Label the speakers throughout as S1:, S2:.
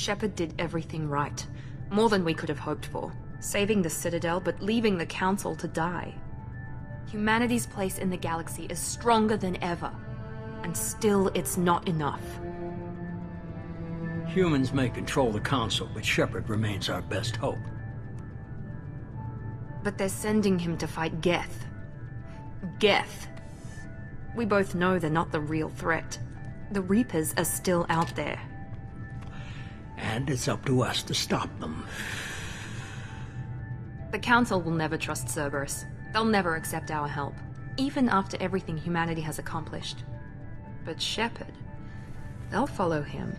S1: Shepard did everything right. More than we could have hoped for. Saving the Citadel, but leaving the Council to die. Humanity's place in the galaxy is stronger than ever. And still, it's not enough.
S2: Humans may control the Council, but Shepard remains our best hope.
S1: But they're sending him to fight Geth. Geth. We both know they're not the real threat. The Reapers are still out there.
S2: And it's up to us to stop them.
S1: The Council will never trust Cerberus. They'll never accept our help, even after everything humanity has accomplished. But Shepard, they'll follow him.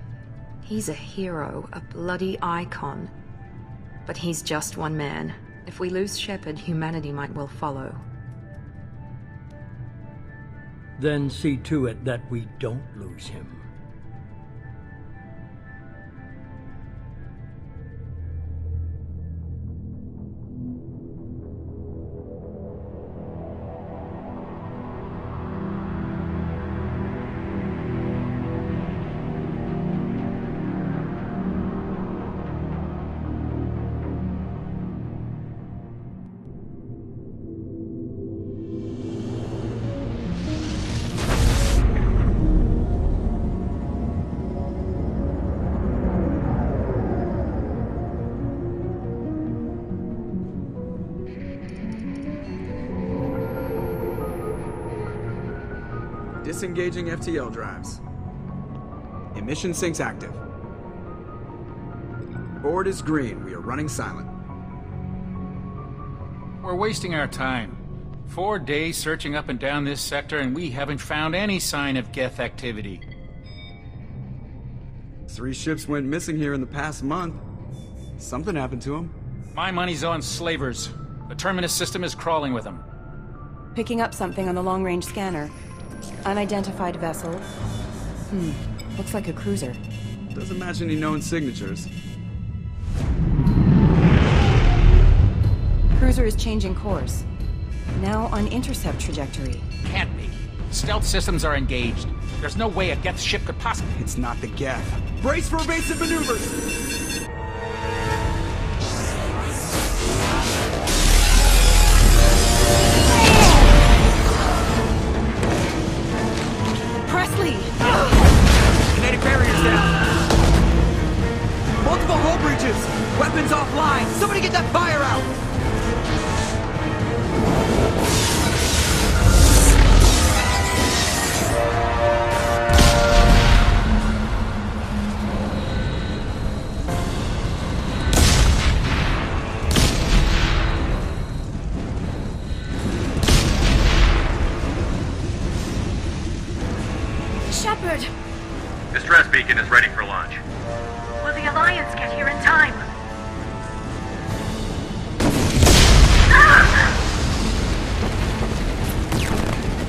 S1: He's a hero, a bloody icon. But he's just one man. If we lose Shepard, humanity might well follow.
S2: Then see to it that we don't lose him.
S3: Disengaging FTL drives. Emission sinks active. Board is green. We are running silent.
S4: We're wasting our time. 4 days searching up and down this sector, and we haven't found any sign of Geth activity.
S3: 3 ships went missing here in the past month. Something happened to them.
S4: My money's on slavers. The Terminus system is crawling with them.
S5: Picking up something on the long-range scanner. Unidentified vessel. Looks like a cruiser.
S3: Doesn't match any known signatures.
S5: Cruiser is changing course. Now on intercept trajectory.
S4: Can't be. Stealth systems are engaged. There's no way a Geth ship could possibly...
S3: It's not the Geth. Brace for evasive maneuvers!
S6: Kinetic barriers down. Multiple hull breaches. Weapons offline. Somebody get that fire out.
S7: Shepard!
S8: Distress beacon is ready for launch.
S7: Will the Alliance get here in time?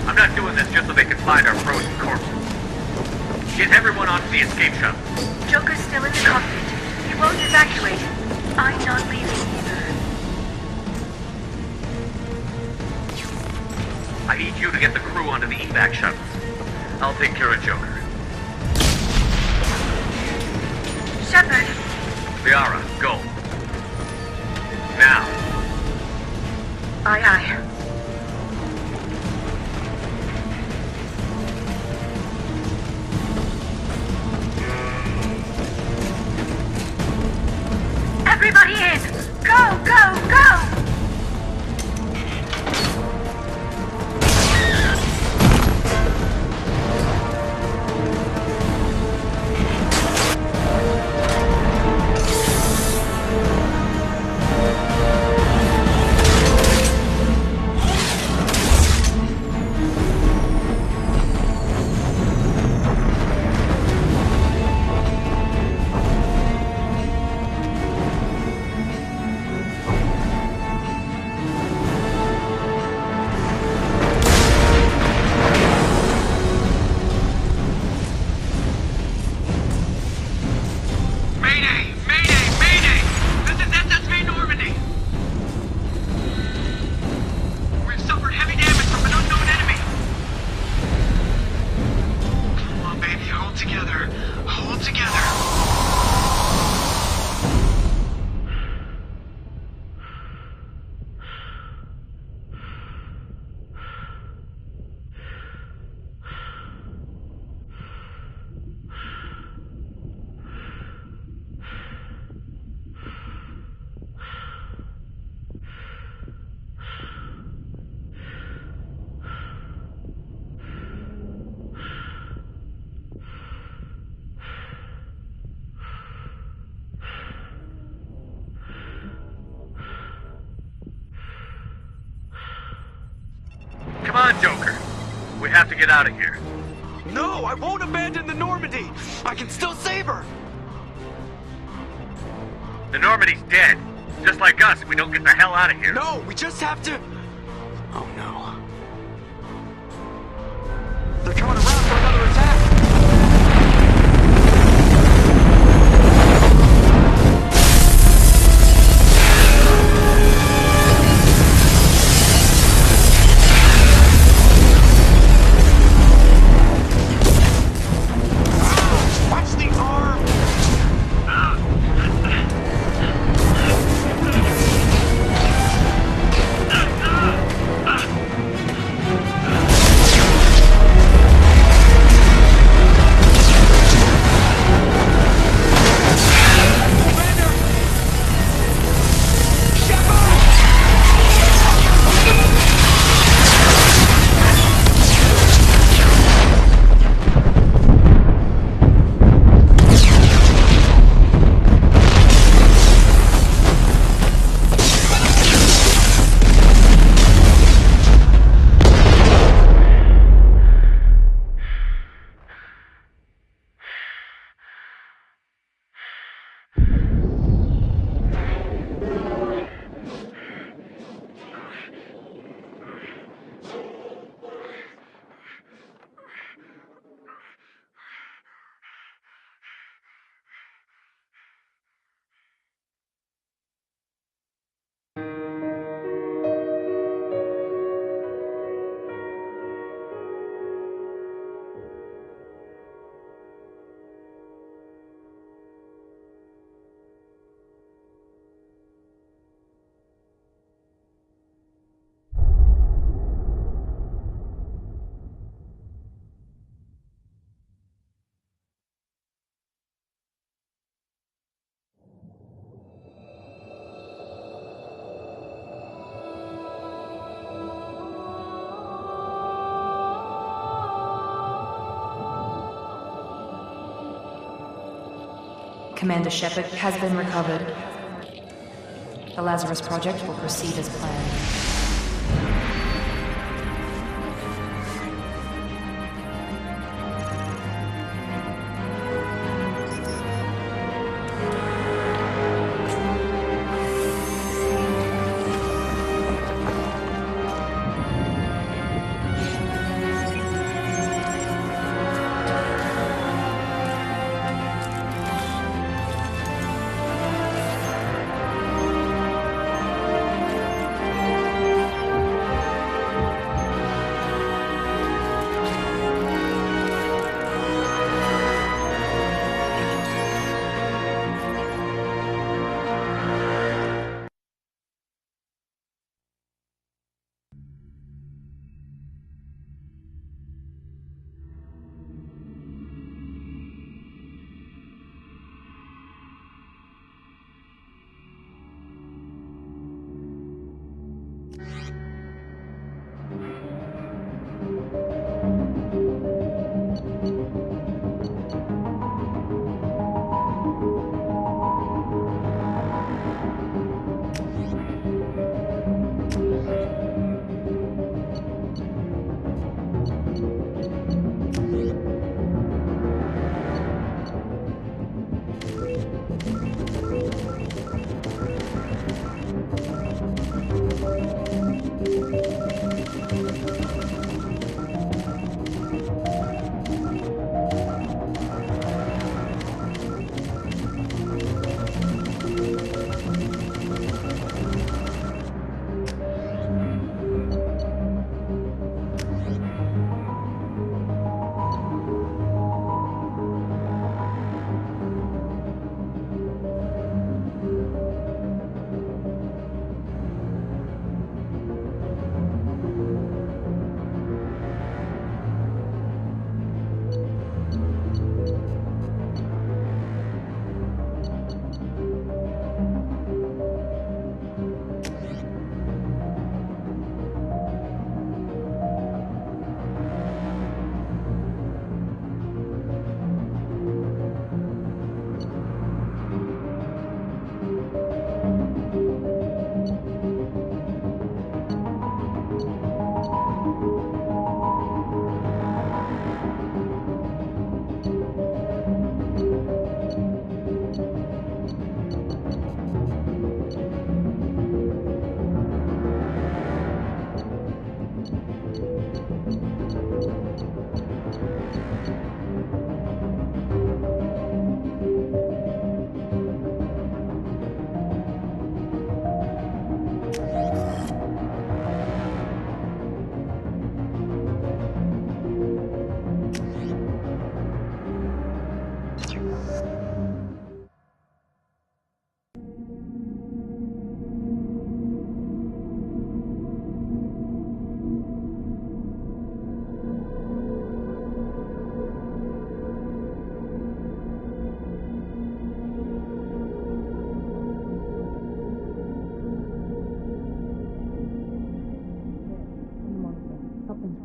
S8: I'm not doing this just so they can find our frozen corpses. Get everyone onto the escape shuttle.
S7: Joker's still in the cockpit. He won't evacuate. I'm not leaving either.
S8: I need you to get the crew onto the evac shuttles. I'll take care of Joker.
S7: Shepard!
S8: Liara, go. Now.
S7: Aye, aye. Everybody in! Go, go, go!
S8: Come on, Joker. We have to get out of here.
S6: No, I won't abandon the Normandy. I can still save her.
S8: The Normandy's dead. Just like us if we don't get the hell out of here.
S6: No, we just have to... Oh no. They're coming around for another attack. Watch the arm!
S1: Commander Shepard has been recovered. The Lazarus Project will proceed as planned.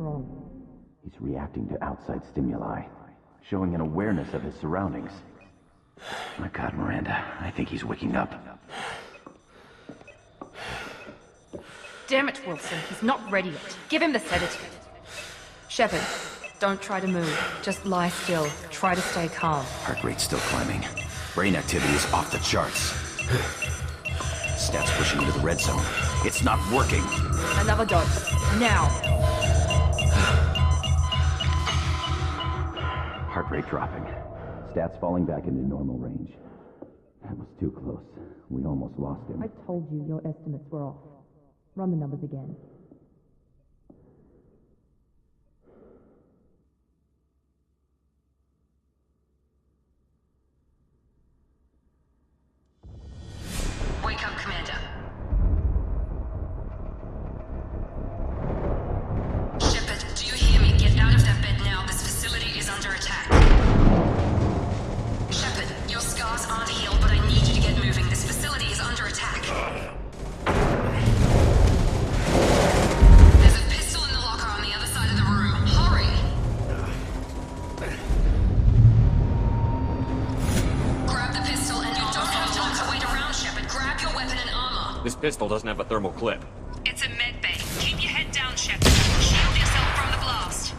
S1: wrong?
S9: He's reacting to outside stimuli, showing an awareness of his surroundings. My God, Miranda, I think he's waking up.
S1: Damn it, Wilson. He's not ready yet. Give him the sedative. Shepard, don't try to move. Just lie still. Try to stay calm.
S9: Heart rate's still climbing. Brain activity is off the charts. Stats pushing into the red zone. It's not working.
S1: Another dose. Now.
S9: Heart rate dropping. Stats falling back into normal range. That was too close. We almost lost him.
S1: I told you your estimates were off. Run the numbers again.
S7: Wake up, Commander. Shepard, do you hear me? Get out of that bed now. This facility is under attack. Shepard, your scars aren't healed, but I need you to get moving. This facility is under attack. There's a pistol in the locker on the other side of the room. Hurry! Grab the pistol and you don't have time to wait around, Shepard. Grab your weapon and armor.
S10: This pistol doesn't have a thermal clip.
S7: It's a med bay. Keep your head down, Shepard. Shield yourself from the blast.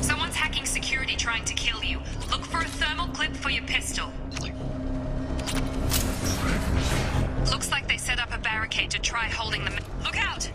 S7: Someone's hacking security trying to kill you. Look for a thermal clip for your pistol. Looks like they set up a barricade to try holding them. Look out!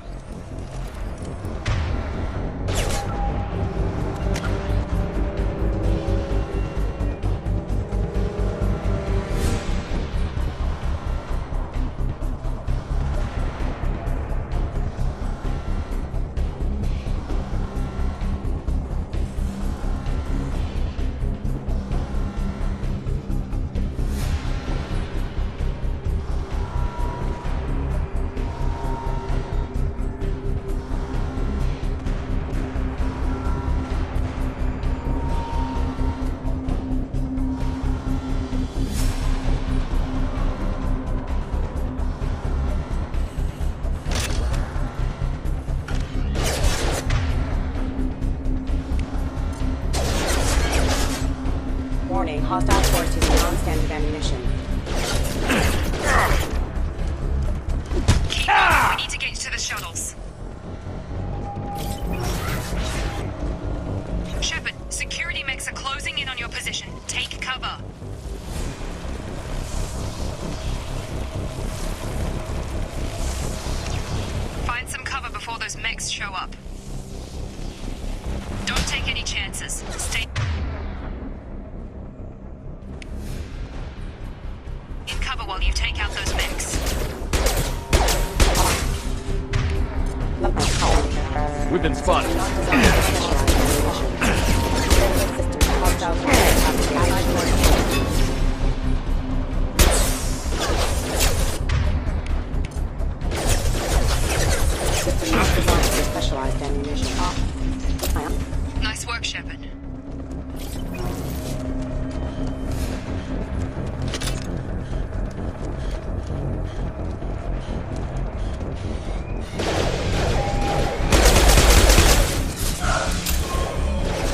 S5: Warning, hostile force using non-standard ammunition.
S7: Keep moving. We need to get to the shuttles. Shepard, security mechs are closing in on your position. Take cover. Find some cover before those mechs show up. Don't take any chances. Stay in cover while you take out those mechs.
S10: We've been spotted.
S5: Specialized ammunition.
S7: Nice work, Shepard.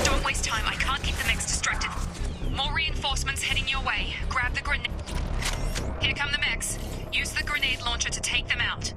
S7: Don't waste time. I can't keep the mechs distracted. More reinforcements heading your way. Grab the grenade. Here come the mechs. Use the grenade launcher to take them out.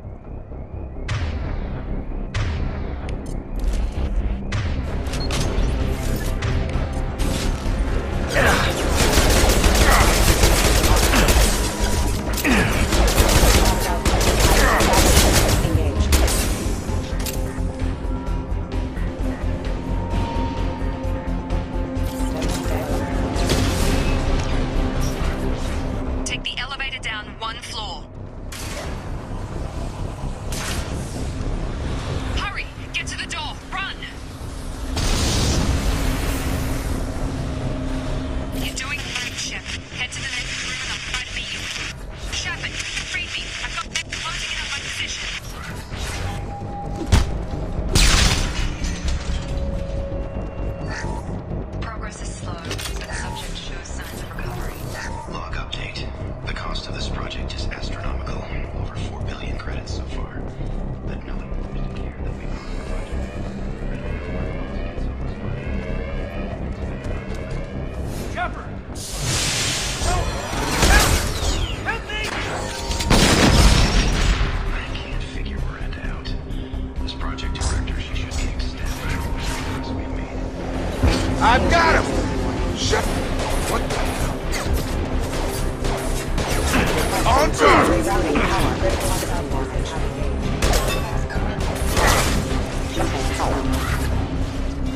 S11: I've got him! Shut... What the hell? On target!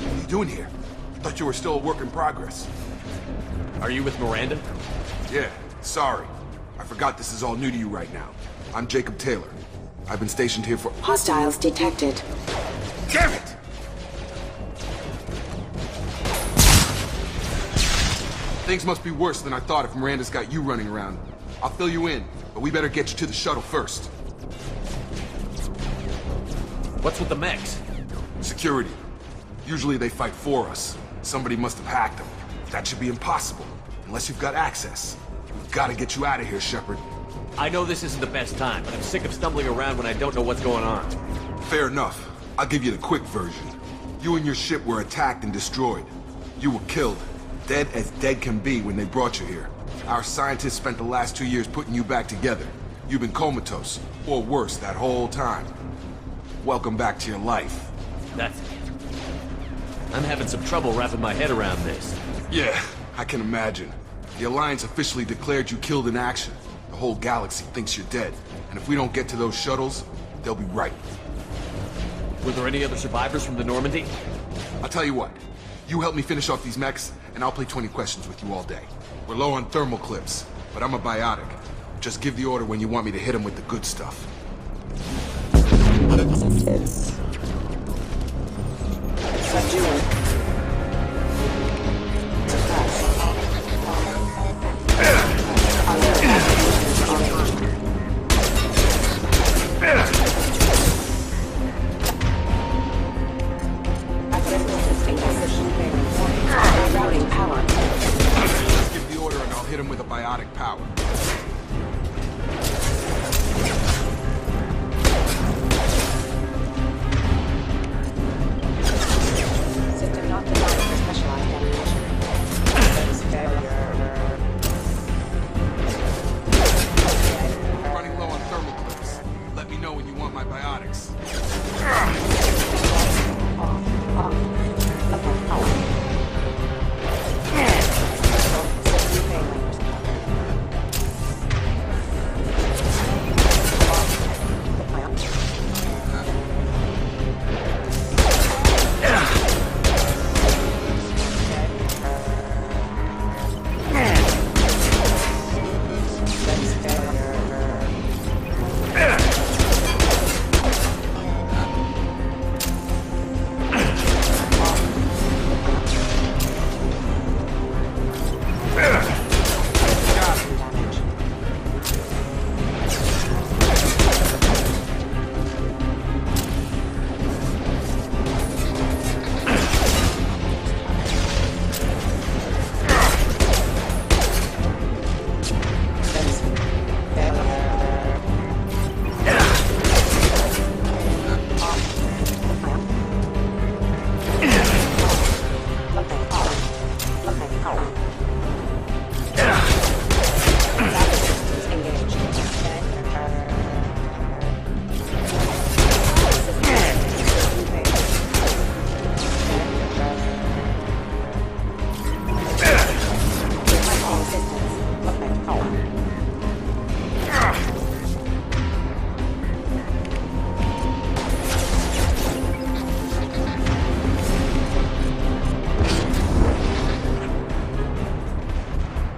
S11: What are you doing here? Thought you were still a work in progress.
S10: Are you with Miranda?
S11: Yeah, sorry. I forgot this is all new to you right now. I'm Jacob Taylor. I've been stationed here for...
S5: Hostiles detected.
S11: Damn it! Things must be worse than I thought if Miranda's got you running around. I'll fill you in, but we better get you to the shuttle first.
S10: What's with the mechs?
S11: Security. Usually they fight for us. Somebody must have hacked them. That should be impossible, unless you've got access. We've got to get you out of here, Shepard.
S10: I know this isn't the best time, but I'm sick of stumbling around when I don't know what's going on.
S11: Fair enough. I'll give you the quick version. You and your ship were attacked and destroyed. You were killed. Dead as dead can be when they brought you here. Our scientists spent the last 2 years putting you back together. You've been comatose, or worse, that whole time. Welcome back to your life.
S10: That's... I'm having some trouble wrapping my head around this.
S11: Yeah, I can imagine. The Alliance officially declared you killed in action. The whole galaxy thinks you're dead. And if we don't get to those shuttles, they'll be right.
S10: Were there any other survivors from the Normandy?
S11: I'll tell you what. You help me finish off these mechs, and I'll play 20 questions with you all day. We're low on thermal clips, but I'm a biotic. Just give the order when you want me to hit them with the good stuff. Just give the order and I'll hit him with a biotic power.
S5: System not designed for specialized animation.
S11: Running low on thermal clips. Let me know when you want my biotics.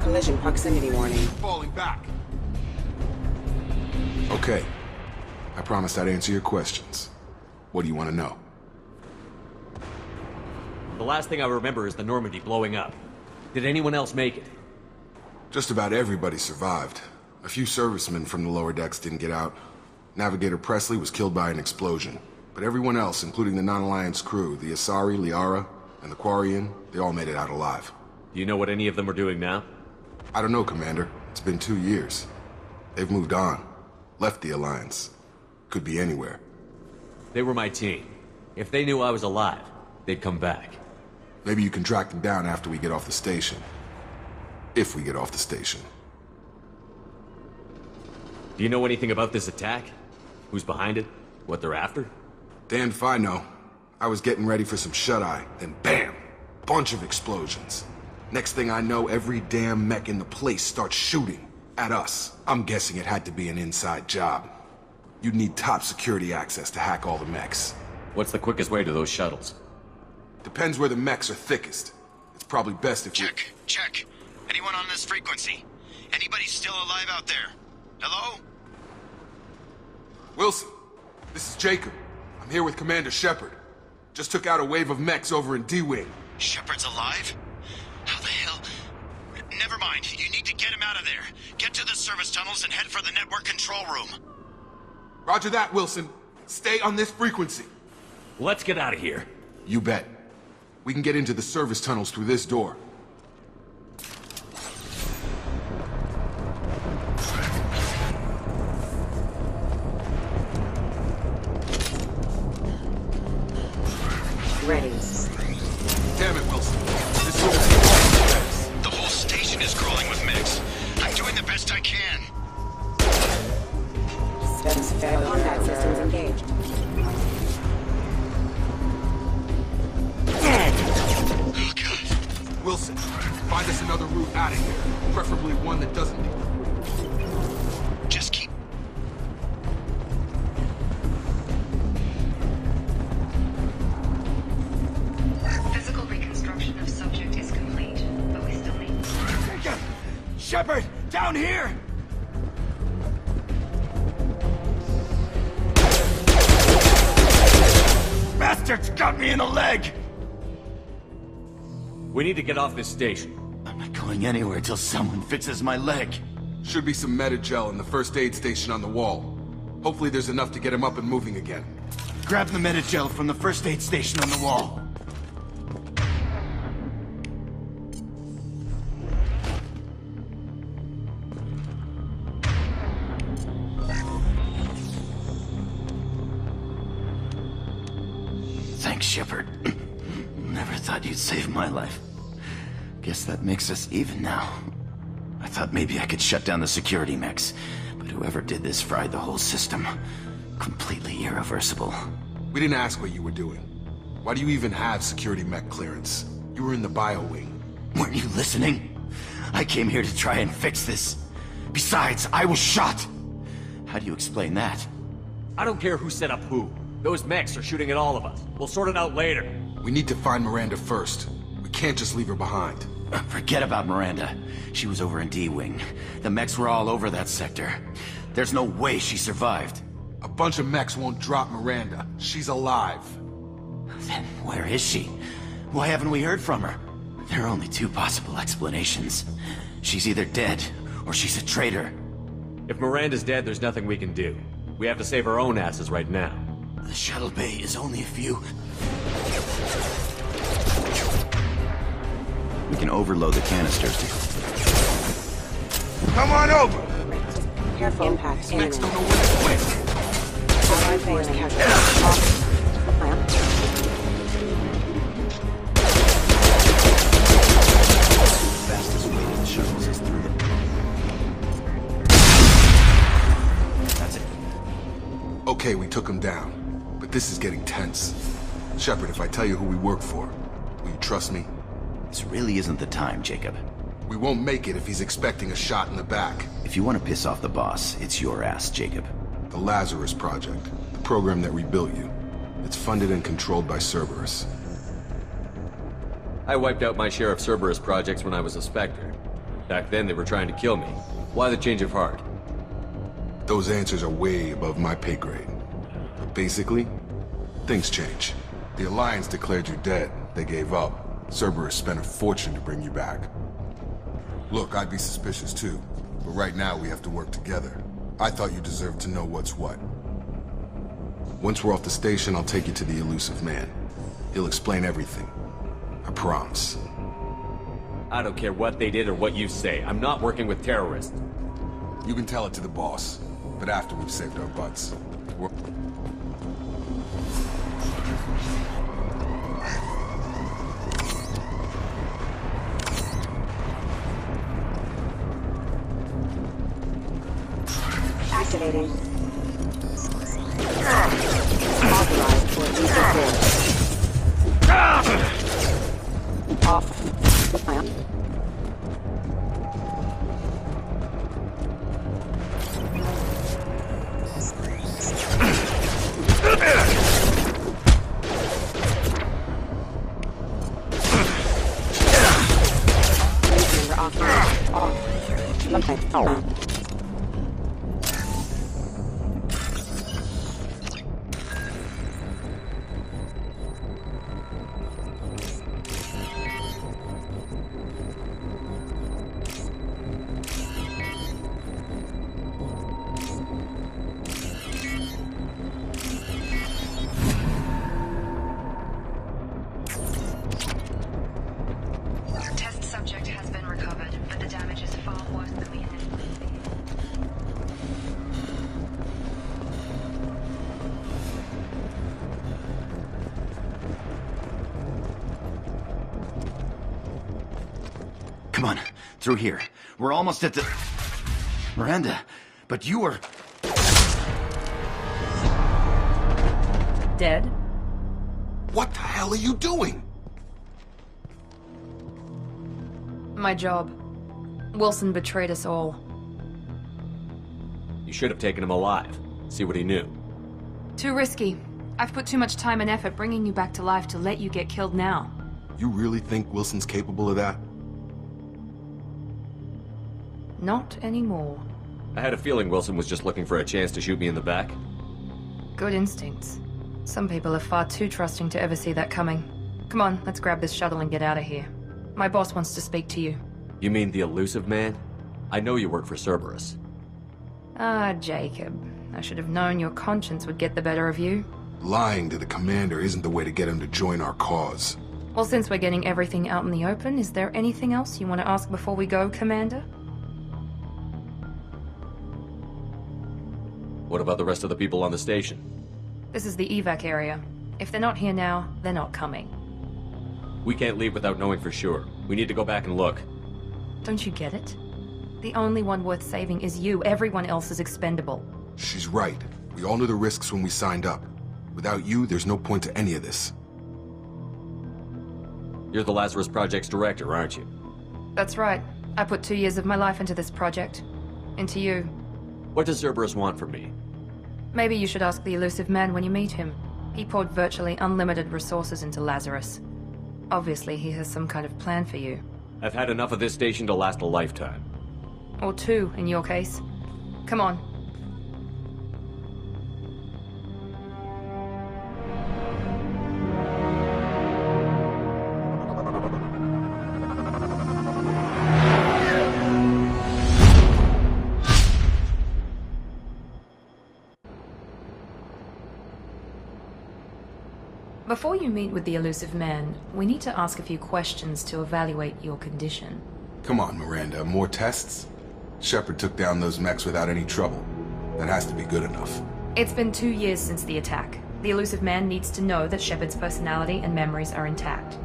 S5: Collision proximity warning.
S11: Falling back. Okay. I promised I'd answer your questions. What do you want to know?
S10: The last thing I remember is the Normandy blowing up. Did anyone else make it?
S11: Just about everybody survived. A few servicemen from the lower decks didn't get out. Navigator Presley was killed by an explosion. But everyone else, including the non-Alliance crew, the Asari, Liara, and the Quarian, they all made it out alive.
S10: Do you know what any of them are doing now?
S11: I don't know, Commander. It's been 2 years. They've moved on. Left the Alliance. Could be anywhere.
S10: They were my team. If they knew I was alive, they'd come back.
S11: Maybe you can track them down after we get off the station. If we get off the station.
S10: Do you know anything about this attack? Who's behind it? What they're after?
S11: Damned if I know. I was getting ready for some shut-eye, then BAM! Bunch of explosions. Next thing I know, every damn mech in the place starts shooting at us. I'm guessing it had to be an inside job. You'd need top security access to hack all the mechs.
S10: What's the quickest way to those shuttles?
S11: Depends where the mechs are thickest. It's probably best if
S12: Check. Anyone on this frequency? Anybody still alive out there? Hello?
S11: Wilson, this is Jacob. I'm here with Commander Shepard. Just took out a wave of mechs over in D-Wing.
S12: Shepard's alive? How the hell? Never mind. You need to get him out of there. Get to the service tunnels and head for the network control room.
S11: Roger that, Wilson. Stay on this frequency.
S10: Let's get out of here.
S11: You bet. We can get into the service tunnels through this door.
S13: Ready.
S11: Damn it, Wilson. This room is full.
S12: The whole station is crawling with mechs. I'm doing the best I can.
S13: Combat systems engaged.
S12: Oh, God.
S11: Wilson, find us another route out of here. Preferably one that doesn't lead.
S12: Just keep...
S7: Physical reconstruction of subject is complete, but we still need...
S6: Shepard, down here! Bastard's got me in the leg!
S10: We need to get off this station.
S6: I'm not going anywhere till someone fixes my leg.
S11: Should be some Metagel in the first aid station on the wall. Hopefully there's enough to get him up and moving again.
S6: Grab the Metagel from the first aid station on the wall. Thanks, Shepard. Never thought you'd save my life. Guess that makes us even now. I thought maybe I could shut down the security mechs, but whoever did this fried the whole system. Completely irreversible.
S11: We didn't ask what you were doing. Why do you even have security mech clearance? You were in the bio wing.
S6: Weren't you listening? I came here to try and fix this. Besides, I was shot! How do you explain that?
S10: I don't care who set up who. Those mechs are shooting at all of us. We'll sort it out later.
S11: We need to find Miranda first. We can't just leave her behind.
S6: Forget about Miranda. She was over in D-Wing. The mechs were all over that sector. There's no way she survived.
S11: A bunch of mechs won't drop Miranda. She's alive.
S6: Then where is she? Why haven't we heard from her? There are only two possible explanations. She's either dead, or she's a traitor.
S10: If Miranda's dead, there's nothing we can do. We have to save our own asses right now.
S6: The shuttle bay is only a few... We can overload the canisters.
S11: Come on over!
S13: Careful. Impact
S11: Mechs
S13: imminent.
S11: don't know when to quit.
S13: Allied base has
S6: Fastest way to the shuttles is through them. That's it.
S11: Okay, we took him down. But this is getting tense. Shepard, if I tell you who we work for, will you trust me?
S6: This really isn't the time, Jacob.
S11: We won't make it if he's expecting a shot in the back.
S6: If you want to piss off the boss, it's your ass, Jacob.
S11: The Lazarus Project, the program that rebuilt you. It's funded and controlled by Cerberus.
S10: I wiped out my share of Cerberus projects when I was a Spectre. Back then they were trying to kill me. Why the change of heart?
S11: Those answers are way above my pay grade. But basically, things change. The Alliance declared you dead. They gave up. Cerberus spent a fortune to bring you back. Look, I'd be suspicious too. But right now we have to work together. I thought you deserved to know what's what. Once we're off the station, I'll take you to the elusive man. He'll explain everything. I promise.
S10: I don't care what they did or what you say. I'm not working with terrorists.
S11: You can tell it to the boss, but after we've saved our butts.
S13: activating. Authorized for use of force.
S7: Test subject has been recovered, but the damage is far worse than we initially feared.
S6: Come on, through here. We're almost at the... Miranda, but you were...
S5: Dead?
S11: What the hell are you doing?
S1: My job. Wilson betrayed us all.
S10: You should have taken him alive. See what he knew.
S1: Too risky. I've put too much time and effort bringing you back to life to let you get killed now.
S11: You really think Wilson's capable of that?
S1: Not anymore.
S10: I had a feeling Wilson was just looking for a chance to shoot me in the back.
S1: Good instincts. Some people are far too trusting to ever see that coming. Come on, let's grab this shuttle and get out of here. My boss wants to speak to you.
S10: You mean the elusive man? I know you work for Cerberus.
S1: Ah, Jacob. I should have known your conscience would get the better of you.
S11: Lying to the commander isn't the way to get him to join our cause.
S1: Well, since we're getting everything out in the open, is there anything else you want to ask before we go, Commander?
S10: What about the rest of the people on the station?
S1: This is the evac area. If they're not here now, they're not coming.
S10: We can't leave without knowing for sure. We need to go back and look.
S1: Don't you get it? The only one worth saving is you. Everyone else is expendable.
S11: She's right. We all knew the risks when we signed up. Without you, there's no point to any of this.
S10: You're the Lazarus Project's director, aren't you?
S1: That's right. I put 2 years of my life into this project. Into you.
S10: What does Cerberus want from me?
S1: Maybe you should ask the elusive man when you meet him. He poured virtually unlimited resources into Lazarus. Obviously, he has some kind of plan for you.
S10: I've had enough of this station to last a lifetime.
S1: Or 2, in your case. Come on. Before you meet with the elusive man, we need to ask a few questions to evaluate your condition.
S11: Come on, Miranda, more tests? Shepard took down those mechs without any trouble. That has to be good enough.
S1: It's been 2 years since the attack. The elusive man needs to know that Shepard's personality and memories are intact.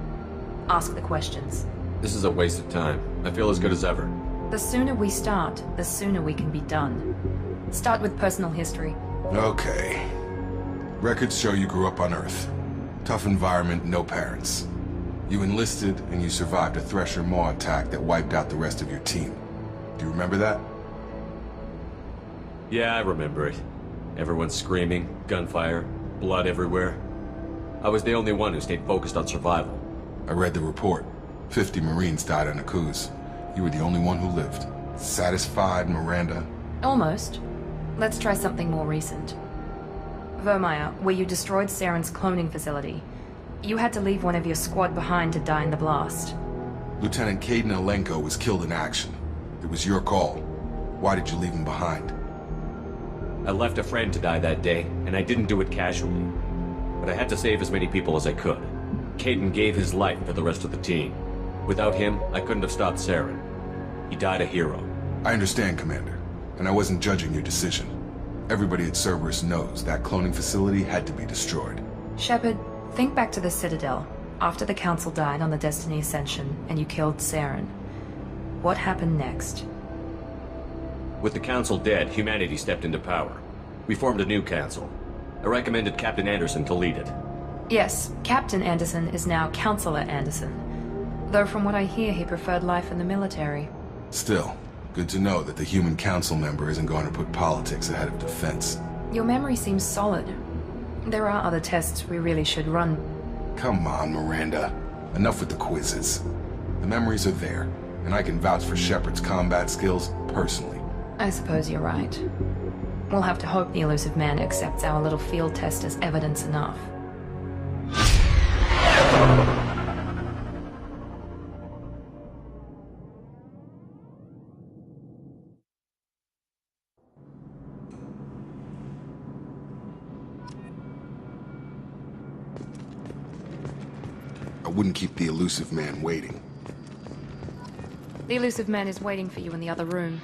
S1: Ask the questions.
S10: This is a waste of time. I feel as good as ever.
S1: The sooner we start, the sooner we can be done. Start with personal history.
S11: Okay. Records show you grew up on Earth. Tough environment, no parents. You enlisted, and you survived a Thresher Maw attack that wiped out the rest of your team. Do you remember that?
S10: Yeah, I remember it. Everyone screaming, gunfire, blood everywhere. I was the only one who stayed focused on survival.
S11: I read the report. 50 Marines died on Akuz. You were the only one who lived. Satisfied, Miranda?
S1: Almost. Let's try something more recent. Vermeer, where you destroyed Saren's cloning facility. You had to leave one of your squad behind to die in the blast.
S11: Lieutenant Kaidan Alenko was killed in action. It was your call. Why did you leave him behind?
S10: I left a friend to die that day, and I didn't do it casually. But I had to save as many people as I could. Kaidan gave his life for the rest of the team. Without him, I couldn't have stopped Saren. He died a hero.
S11: I understand, Commander, and I wasn't judging your decision. Everybody at Cerberus knows that cloning facility had to be destroyed.
S1: Shepard, think back to the Citadel, after the Council died on the Destiny Ascension, and you killed Saren. What happened next?
S10: With the Council dead, humanity stepped into power. We formed a new Council. I recommended Captain Anderson to lead it.
S1: Yes, Captain Anderson is now Counselor Anderson. Though from what I hear, he preferred life in the military.
S11: Still, good to know that the human council member isn't going to put politics ahead of defense.
S1: Your memory seems solid. There are other tests we really should run.
S11: Come on, Miranda. Enough with the quizzes. The memories are there, and I can vouch for Shepard's combat skills personally.
S1: I suppose you're right. We'll have to hope the elusive man accepts our little field test as evidence enough.
S11: I wouldn't keep the elusive man waiting.
S1: The elusive man is waiting for you in the other room.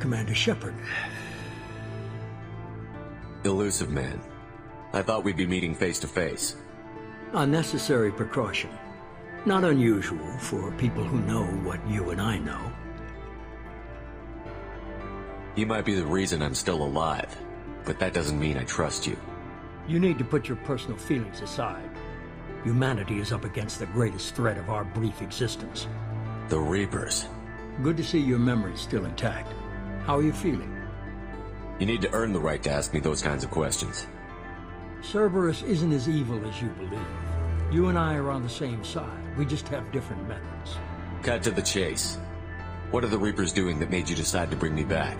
S2: Commander Shepard.
S10: Elusive man. I thought we'd be meeting face to face.
S2: Unnecessary precaution. Not unusual for people who know what you and I know.
S10: You might be the reason I'm still alive, but that doesn't mean I trust you.
S2: You need to put your personal feelings aside. Humanity is up against the greatest threat of our brief existence.
S10: The Reapers.
S2: Good to see your memory's still intact. How are you feeling?
S10: You need to earn the right to ask me those kinds of questions.
S2: Cerberus isn't as evil as you believe. You and I are on the same side. We just have different methods.
S10: Cut to the chase. What are the Reapers doing that made you decide to bring me back?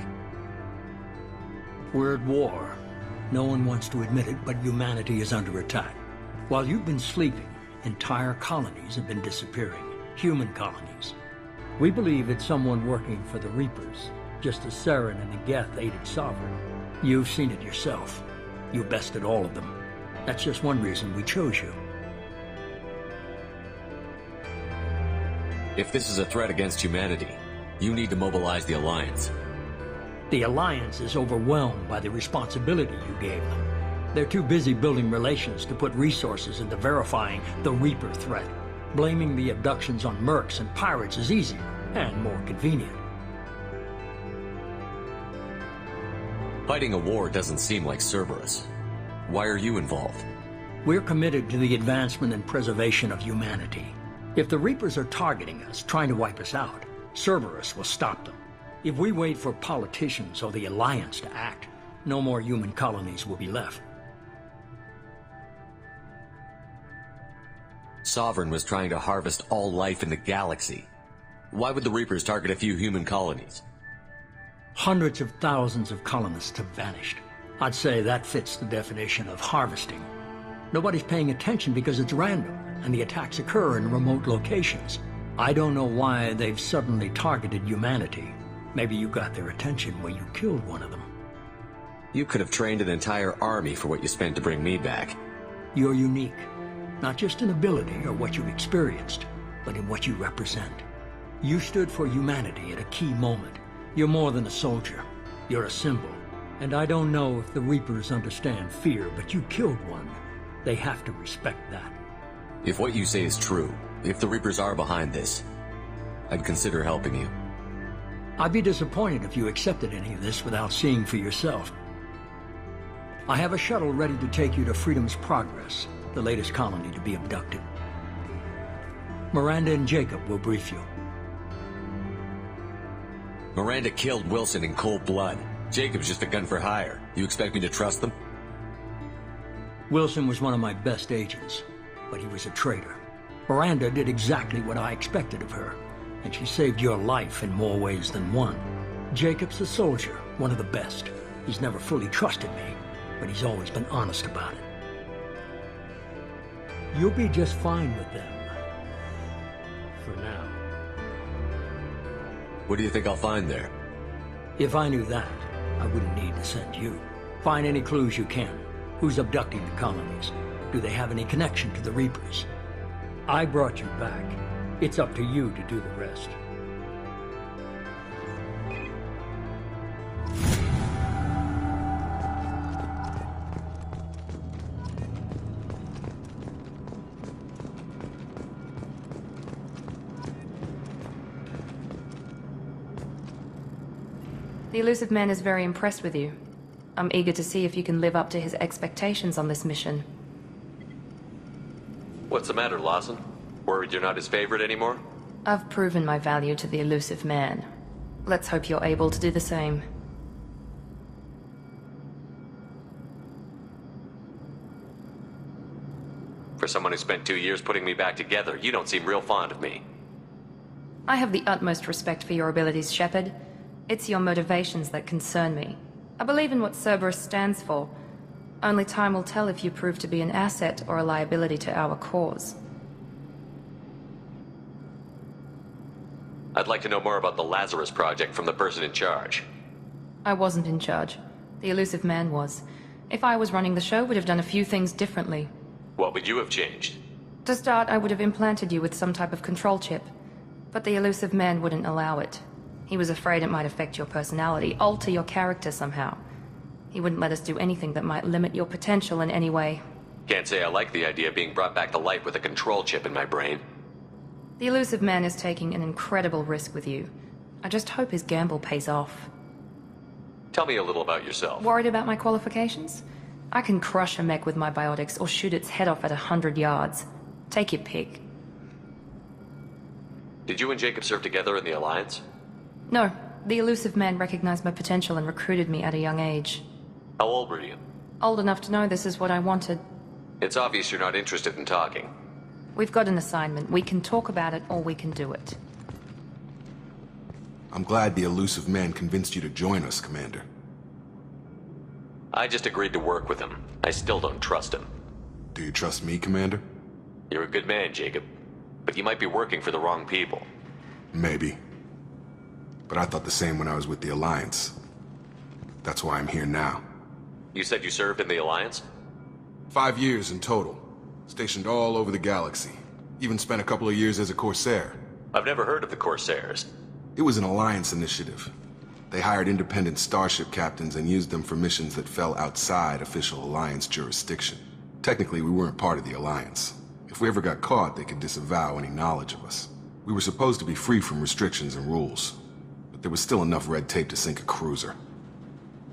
S2: We're at war. No one wants to admit it, but humanity is under attack. While you've been sleeping, entire colonies have been disappearing. Human colonies. We believe it's someone working for the Reapers, just as Saren and the Geth aided Sovereign. You've seen it yourself. You bested all of them. That's just one reason we chose you.
S10: If this is a threat against humanity, you need to mobilize the Alliance.
S2: The Alliance is overwhelmed by the responsibility you gave them. They're too busy building relations to put resources into verifying the Reaper threat. Blaming the abductions on mercs and pirates is easy and more convenient.
S10: Fighting a war doesn't seem like Cerberus. Why are you involved?
S2: We're committed to the advancement and preservation of humanity. If the Reapers are targeting us, trying to wipe us out, Cerberus will stop them. If we wait for politicians or the Alliance to act, no more human colonies will be left.
S10: Sovereign was trying to harvest all life in the galaxy. Why would the Reapers target a few human colonies?
S2: Hundreds of thousands of colonists have vanished. I'd say that fits the definition of harvesting. Nobody's paying attention because it's random, and the attacks occur in remote locations. I don't know why they've suddenly targeted humanity. Maybe you got their attention where you killed one of them.
S10: You could have trained an entire army for what you spent to bring me back.
S2: You're unique, not just in ability or what you've experienced, but in what you represent. You stood for humanity at a key moment. You're more than a soldier. You're a symbol. And I don't know if the Reapers understand fear, but you killed one. They have to respect that.
S10: If what you say is true, if the Reapers are behind this, I'd consider helping you.
S2: I'd be disappointed if you accepted any of this without seeing for yourself. I have a shuttle ready to take you to Freedom's Progress, the latest colony to be abducted. Miranda and Jacob will brief you.
S10: Miranda killed Wilson in cold blood. Jacob's just a gun for hire. You expect me to trust them?
S2: Wilson was one of my best agents, but he was a traitor. Miranda did exactly what I expected of her, and she saved your life in more ways than one. Jacob's a soldier, one of the best. He's never fully trusted me, but he's always been honest about it. You'll be just fine with them. For now.
S10: What do you think I'll find there?
S2: If I knew that, I wouldn't need to send you. Find any clues you can. Who's abducting the colonies? Do they have any connection to the Reapers? I brought you back. It's up to you to do the rest.
S1: The Elusive Man is very impressed with you. I'm eager to see if you can live up to his expectations on this mission.
S10: What's the matter, Lawson? Worried you're not his favorite anymore?
S1: I've proven my value to the Elusive Man. Let's hope you're able to do the same.
S10: For someone who spent 2 years putting me back together, you don't seem real fond of me.
S1: I have the utmost respect for your abilities, Shepard. It's your motivations that concern me. I believe in what Cerberus stands for. Only time will tell if you prove to be an asset or a liability to our cause.
S10: I'd like to know more about the Lazarus Project from the person in charge.
S1: I wasn't in charge. The Elusive Man was. If I was running the show, would have done a few things differently.
S10: What would you have changed?
S1: To start, I would have implanted you with some type of control chip. But the Elusive Man wouldn't allow it. He was afraid it might affect your personality, alter your character somehow. He wouldn't let us do anything that might limit your potential in any way.
S10: Can't say I like the idea of being brought back to life with a control chip in my brain.
S1: The Elusive Man is taking an incredible risk with you. I just hope his gamble pays off.
S10: Tell me a little about yourself.
S1: Worried about my qualifications? I can crush a mech with my biotics or shoot its head off at 100 yards. Take your pick.
S10: Did you and Jacob serve together in the Alliance?
S1: No. The Elusive Man recognized my potential and recruited me at a young age.
S10: How old were you?
S1: Old enough to know this is what I wanted.
S10: It's obvious you're not interested in talking.
S1: We've got an assignment. We can talk about it, or we can do it.
S11: I'm glad the Elusive Man convinced you to join us, Commander.
S10: I just agreed to work with him. I still don't trust him.
S11: Do you trust me, Commander?
S10: You're a good man, Jacob. But you might be working for the wrong people.
S11: Maybe. But I thought the same when I was with the Alliance. That's why I'm here now.
S10: You said you served in the Alliance?
S11: 5 years in total. Stationed all over the galaxy. Even spent a couple of years as a Corsair.
S10: I've never heard of the Corsairs.
S11: It was an Alliance initiative. They hired independent starship captains and used them for missions that fell outside official Alliance jurisdiction. Technically, we weren't part of the Alliance. If we ever got caught, they could disavow any knowledge of us. We were supposed to be free from restrictions and rules. But there was still enough red tape to sink a cruiser.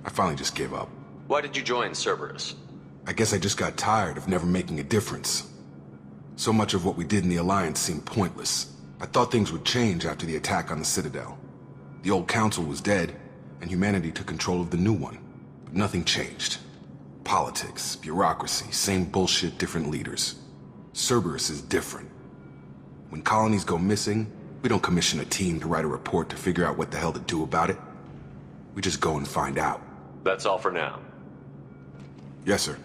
S11: I finally just gave up.
S10: Why did you join Cerberus?
S11: I guess I just got tired of never making a difference. So much of what we did in the Alliance seemed pointless. I thought things would change after the attack on the Citadel. The old council was dead, and humanity took control of the new one. But nothing changed. Politics, bureaucracy, same bullshit, different leaders. Cerberus is different. When colonies go missing, we don't commission a team to write a report to figure out what the hell to do about it. We just go and find out.
S10: That's all for now.
S11: Yes, sir.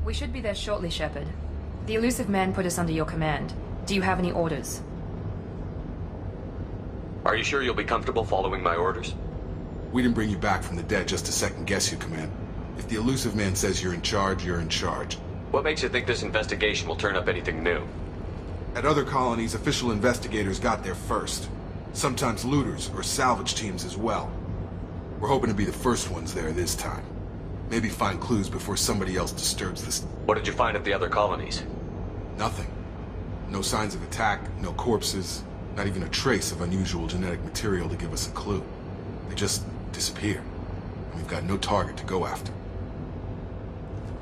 S1: We should be there shortly, Shepard. The elusive man put us under your command. Do you have any orders?
S10: Are you sure you'll be comfortable following my orders?
S11: We didn't bring you back from the dead just to second guess you, Command. If the elusive man says you're in charge, you're in charge.
S10: What makes you think this investigation will turn up anything new?
S11: At other colonies, official investigators got there first. Sometimes looters or salvage teams as well. We're hoping to be the first ones there this time. Maybe find clues before somebody else disturbs this.
S10: What did you find at the other colonies?
S11: Nothing. No signs of attack, no corpses, not even a trace of unusual genetic material to give us a clue. They just disappear. And we've got no target to go after.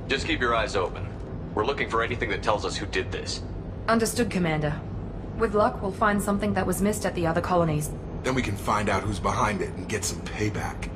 S10: Just keep your eyes open. We're looking for anything that tells us who did this.
S1: Understood, Commander. With luck, we'll find something that was missed at the other colonies.
S11: Then we can find out who's behind it and get some payback.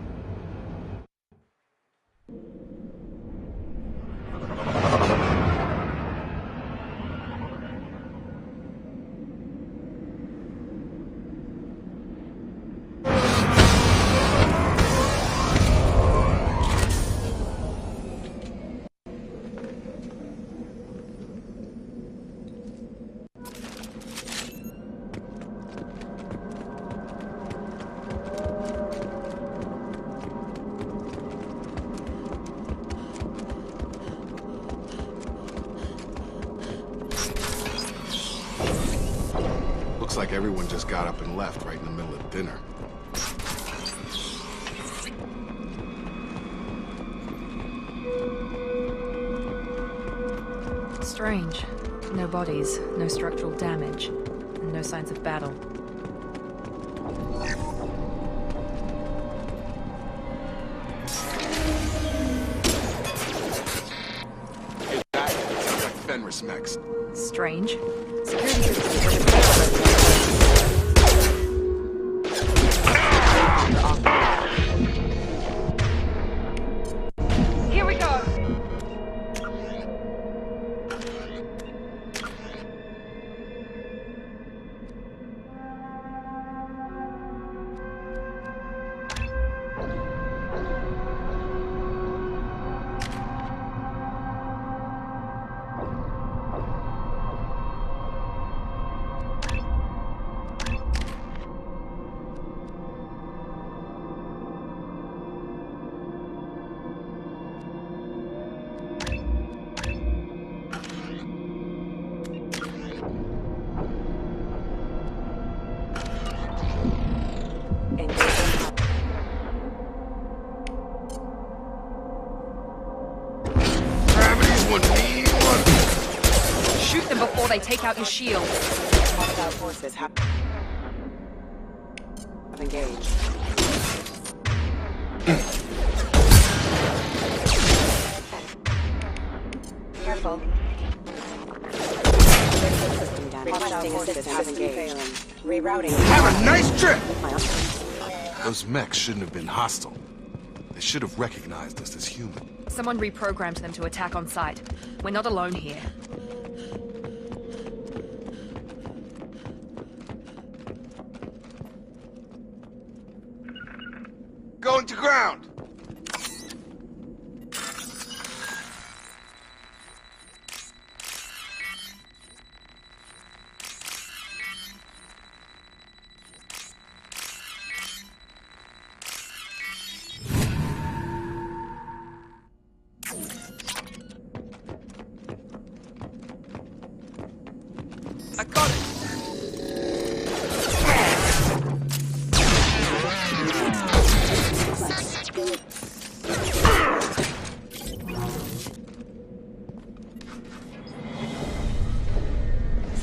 S11: Looks like everyone just got up and left right in the middle of dinner.
S1: Strange. No bodies, no structural damage, and no signs of battle.
S11: Hey, that sounds like Fenris mechs.
S1: Strange. Security systems. Here we go. Shoot them before they take out your shield.
S13: Hostile forces have engaged. Careful. System damage. Hostile forces have engaged. Rerouting.
S11: Have a nice trip! Those mechs shouldn't have been hostile. They should have recognized us as human.
S1: Someone reprogrammed them to attack on sight. We're not alone here.
S11: Going to ground!
S1: I got it!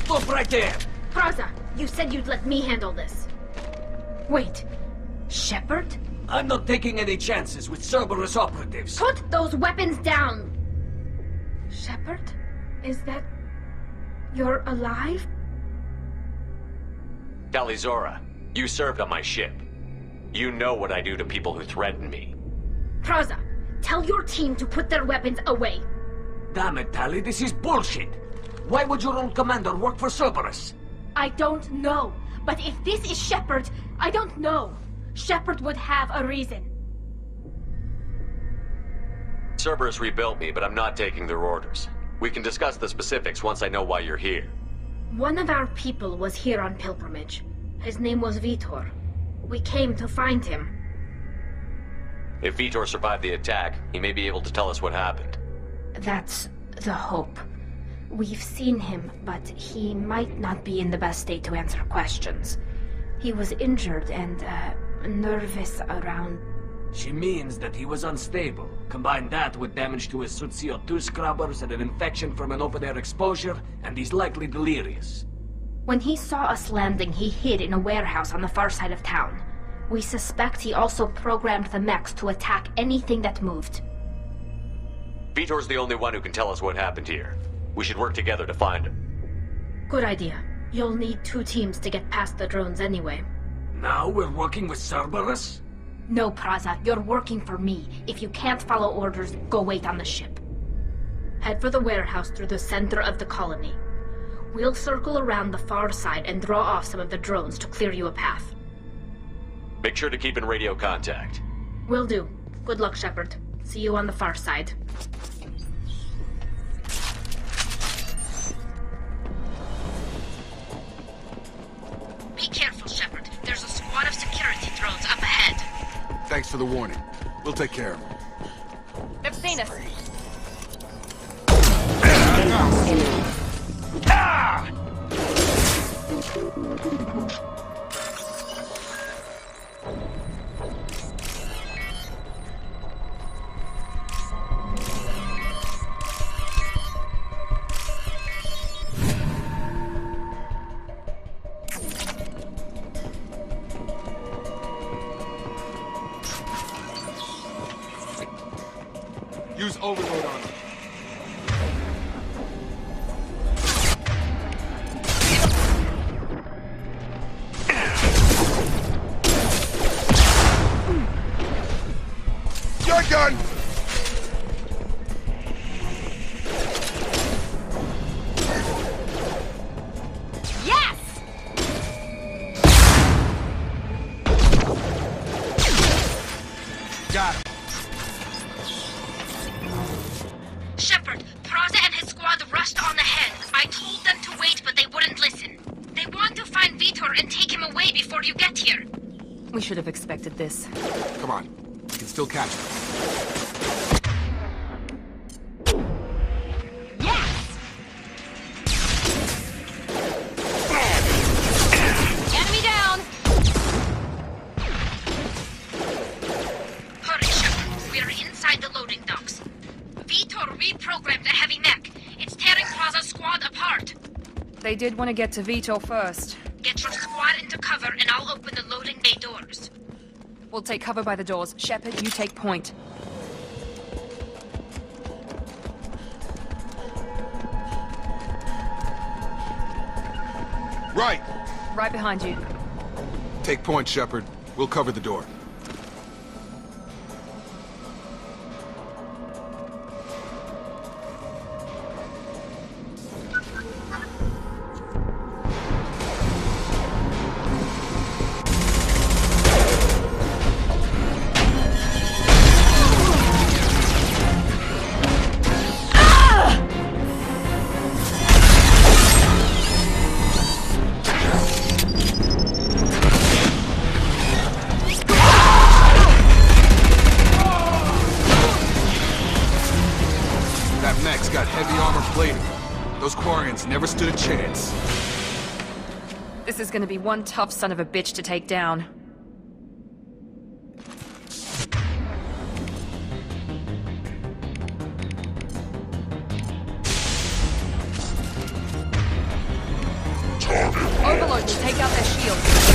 S14: Stop right there!
S15: Praza, you said you'd let me handle this. Wait, Shepard?
S14: I'm not taking any chances with Cerberus operatives.
S15: Put those weapons down! Shepard? Is that... You're alive?
S10: Talizora, you served on my ship. You know what I do to people who threaten me.
S15: Praza, tell your team to put their weapons away.
S14: Damn it, Tali, this is bullshit! Why would your own commander work for Cerberus?
S15: I don't know. But if this is Shepard, I don't know. Shepard would have a reason.
S10: Cerberus rebuilt me, but I'm not taking their orders. We can discuss the specifics once I know why you're here.
S15: One of our people was here on pilgrimage. His name was Vitor. We came to find him.
S10: If Vitor survived the attack, he may be able to tell us what happened.
S15: That's the hope. We've seen him, but he might not be in the best state to answer questions. He was injured and, nervous around...
S14: She means that he was unstable. Combine that with damage to his suit CO2 scrubbers and an infection from an open-air exposure, and he's likely delirious.
S15: When he saw us landing, he hid in a warehouse on the far side of town. We suspect he also programmed the mechs to attack anything that moved.
S10: Vitor's the only one who can tell us what happened here. We should work together to find him.
S15: Good idea. You'll need 2 teams to get past the drones anyway.
S14: Now we're working with Cerberus?
S15: No, Praza, you're working for me. If you can't follow orders, go wait on the ship. Head for the warehouse through the center of the colony. We'll circle around the far side and draw off some of the drones to clear you a path.
S10: Make sure to keep in radio contact.
S15: Will do. Good luck, Shepard. See you on the far side. Be careful, Shepard. There's a squad of security drones up ahead.
S11: Thanks for the warning. We'll take care of him.
S1: They've seen us.
S11: Use overload on him. Your gun!
S15: Yes!
S11: Got him.
S15: Shepard, Praza and his squad rushed on ahead. I told them to wait, but they wouldn't listen. They want to find Vitor and take him away before you get here.
S1: We should have expected this.
S11: Come on. We can still catch them.
S15: Yes!
S1: Enemy down!
S15: Hurry, Shepard. We're inside the loading docks. Vitor reprogrammed the heavy mech. It's tearing Praza's squad apart.
S5: They did want to get to Vito first.
S15: Get your squad into cover and I'll open the loading bay doors.
S5: We'll take cover by the doors. Shepard, you take point.
S11: Right!
S5: Right behind you.
S11: Take point, Shepard. We'll cover the door. Never stood a chance.
S5: This is gonna be one tough son of a bitch to take down. Overload will take out their shields.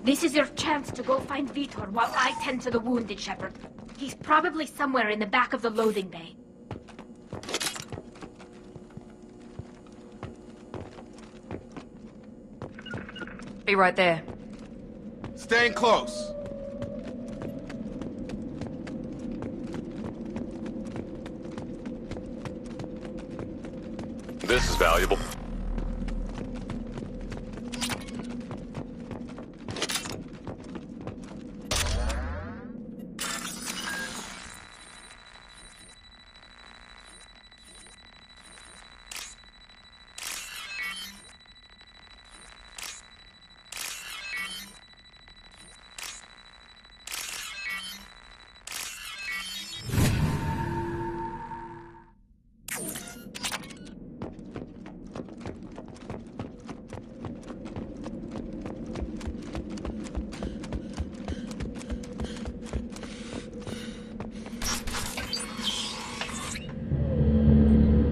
S15: This is your chance to go find Vitor while I tend to the wounded, Shepard. He's probably somewhere in the back of the loading bay.
S5: Be right there.
S11: Staying close.
S10: This is valuable.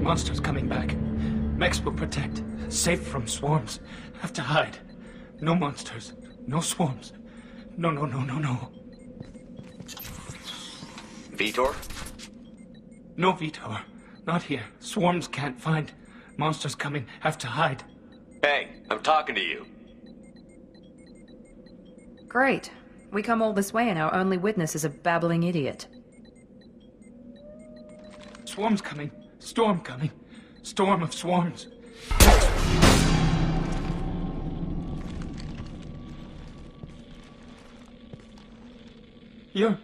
S14: Monsters coming back. Mechs will protect. Safe from swarms. Have to hide. No monsters. No swarms. No.
S10: Vitor?
S14: No Vitor. Not here. Swarms can't find. Monsters coming. Have to hide.
S10: Hey, I'm talking to you.
S5: Great. We come all this way and our only witness is a babbling idiot.
S14: Swarms coming. Storm coming. Storm of swarms. You're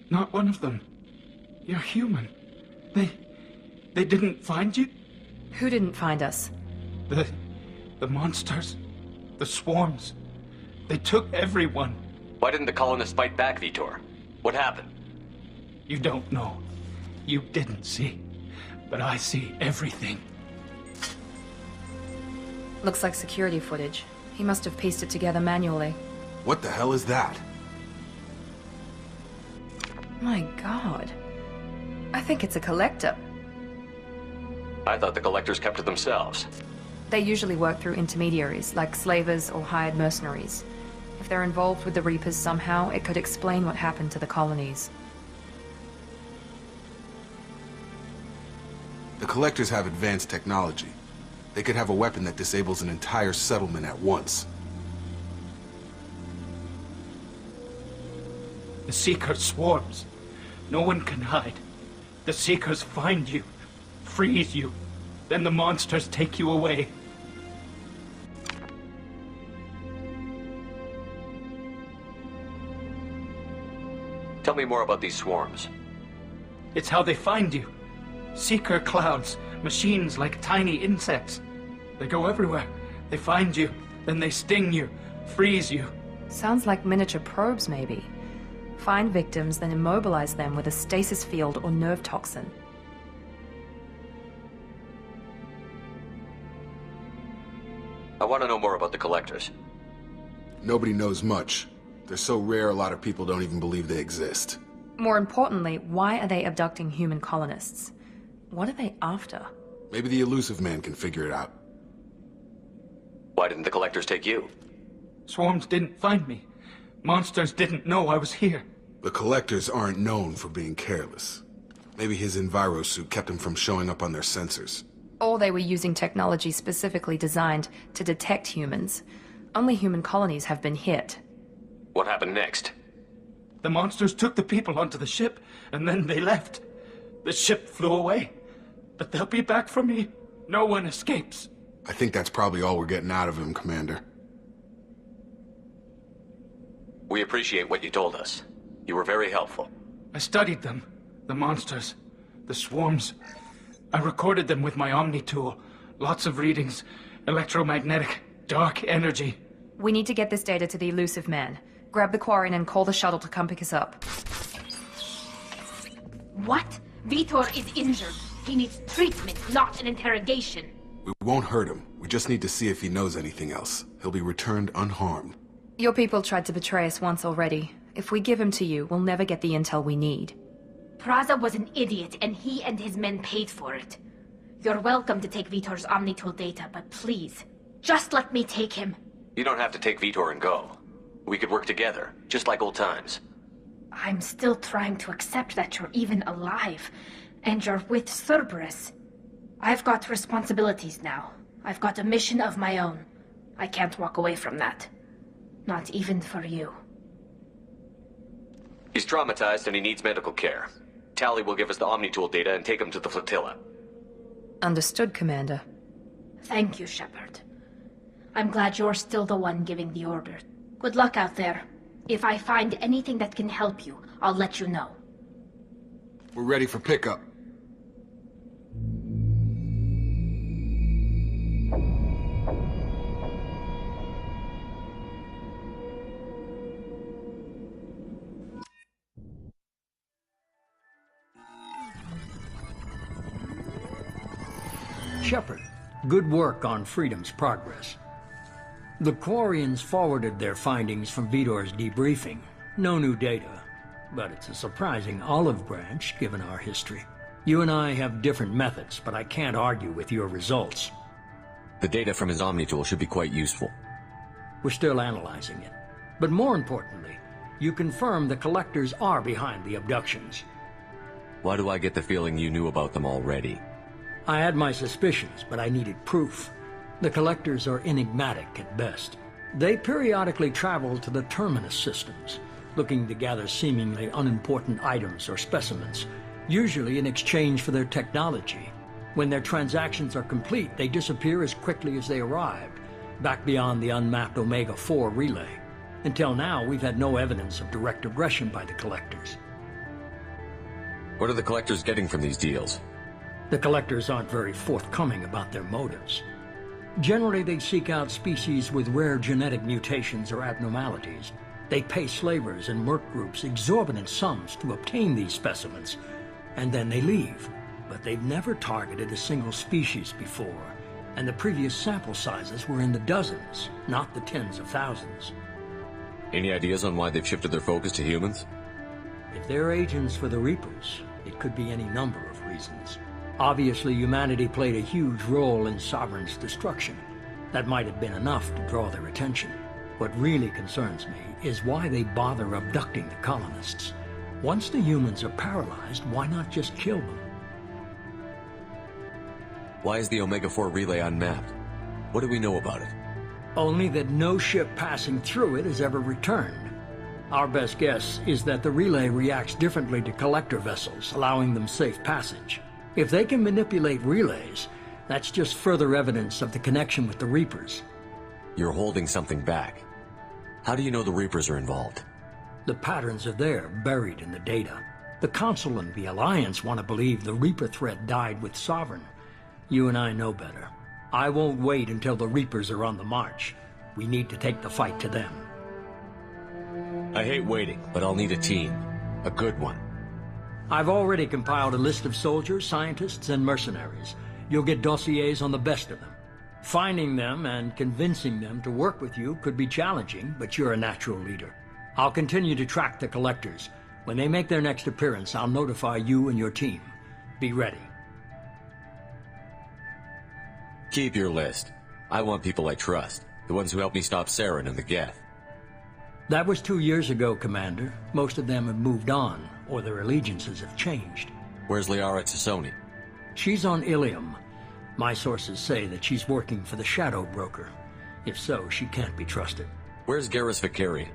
S14: not one of them. You're human. They didn't find you?
S5: Who didn't find us?
S14: The monsters. The swarms. They took everyone.
S10: Why didn't the colonists fight back, Vitor? What happened?
S14: You don't know. You didn't see. But I see everything.
S5: Looks like security footage. He must have pieced it together manually.
S11: What the hell is that?
S5: My God. I think it's a collector.
S10: I thought the collectors kept to themselves.
S5: They usually work through intermediaries, like slavers or hired mercenaries. If they're involved with the Reapers somehow, it could explain what happened to the colonies.
S11: The collectors have advanced technology. They could have a weapon that disables an entire settlement at once.
S14: The Seeker swarms. No one can hide. The Seekers find you, freeze you, then the monsters take you away.
S10: Tell me more about these swarms.
S14: It's how they find you. Seeker clouds, machines like tiny insects. They go everywhere. They find you, then they sting you, freeze you.
S5: Sounds like miniature probes, maybe. Find victims, then immobilize them with a stasis field or nerve toxin.
S10: I want to know more about the collectors.
S11: Nobody knows much. They're so rare, a lot of people don't even believe they exist.
S5: More importantly, why are they abducting human colonists? What are they after?
S11: Maybe the elusive man can figure it out.
S10: Why didn't the collectors take you?
S14: Swarms didn't find me. Monsters didn't know I was here.
S11: The collectors aren't known for being careless. Maybe his enviro suit kept him from showing up on their sensors.
S5: Or they were using technology specifically designed to detect humans. Only human colonies have been hit.
S10: What happened next?
S14: The monsters took the people onto the ship, and then they left. The ship flew away. But they'll be back for me. No one escapes.
S11: I think that's probably all we're getting out of him, Commander.
S10: We appreciate what you told us. You were very helpful.
S14: I studied them. The monsters. The swarms. I recorded them with my Omni tool. Lots of readings. Electromagnetic. Dark energy.
S5: We need to get this data to the elusive man. Grab the Quarian and call the shuttle to come pick us up.
S15: What? Vitor is injured. He needs treatment, not an interrogation.
S11: We won't hurt him. We just need to see if he knows anything else. He'll be returned unharmed.
S5: Your people tried to betray us once already. If we give him to you, we'll never get the intel we need.
S15: Praza was an idiot, and he and his men paid for it. You're welcome to take Vitor's Omnitool data, but please, just let me take him.
S10: You don't have to take Vitor and go. We could work together, just like old times.
S15: I'm still trying to accept that you're even alive, and you're with Cerberus. I've got responsibilities now. I've got a mission of my own. I can't walk away from that. Not even for you.
S10: He's traumatized and he needs medical care. Tally will give us the Omnitool data and take him to the flotilla.
S5: Understood, Commander.
S15: Thank you, Shepard. I'm glad you're still the one giving the order. Good luck out there. If I find anything that can help you, I'll let you know.
S11: We're ready for pickup.
S2: Shepard, good work on Freedom's progress. The Quarians forwarded their findings from Vitor's debriefing. No new data, but it's a surprising olive branch given our history. You and I have different methods, but I can't argue with your results.
S10: The data from his Omnitool should be quite useful.
S2: We're still analyzing it. But more importantly, you confirm the collectors are behind the abductions.
S10: Why do I get the feeling you knew about them already?
S2: I had my suspicions, but I needed proof. The collectors are enigmatic at best. They periodically travel to the terminus systems, looking to gather seemingly unimportant items or specimens, usually in exchange for their technology. When their transactions are complete, they disappear as quickly as they arrived, back beyond the unmapped Omega-4 relay. Until now, we've had no evidence of direct aggression by the collectors.
S10: What are the collectors getting from these deals?
S2: The collectors aren't very forthcoming about their motives. Generally, they seek out species with rare genetic mutations or abnormalities. They pay slavers and merc groups exorbitant sums to obtain these specimens, and then they leave. But they've never targeted a single species before, and the previous sample sizes were in the dozens, not the tens of thousands.
S10: Any ideas on why they've shifted their focus to humans?
S2: If they're agents for the Reapers, it could be any number of reasons. Obviously, humanity played a huge role in Sovereign's destruction. That might have been enough to draw their attention. What really concerns me is why they bother abducting the colonists. Once the humans are paralyzed, why not just kill them?
S10: Why is the Omega-4 relay unmapped? What do we know about it?
S2: Only that no ship passing through it has ever returned. Our best guess is that the relay reacts differently to collector vessels, allowing them safe passage. If they can manipulate relays, that's just further evidence of the connection with the Reapers.
S10: You're holding something back. How do you know the Reapers are involved?
S2: The patterns are there, buried in the data. The Council and the Alliance want to believe the Reaper threat died with Sovereign. You and I know better. I won't wait until the Reapers are on the march. We need to take the fight to them.
S10: I hate waiting, but I'll need a team. A good one.
S2: I've already compiled a list of soldiers, scientists, and mercenaries. You'll get dossiers on the best of them. Finding them and convincing them to work with you could be challenging, but you're a natural leader. I'll continue to track the collectors. When they make their next appearance, I'll notify you and your team. Be ready.
S10: Keep your list. I want people I trust. The ones who helped me stop Saren and the Geth.
S2: That was 2 years ago, Commander. Most of them have moved on, or their allegiances have changed.
S10: Where's Liara Tassoni?
S2: She's on Ilium. My sources say that she's working for the Shadow Broker. If so, she can't be trusted.
S10: Where's Garrus Vakarian?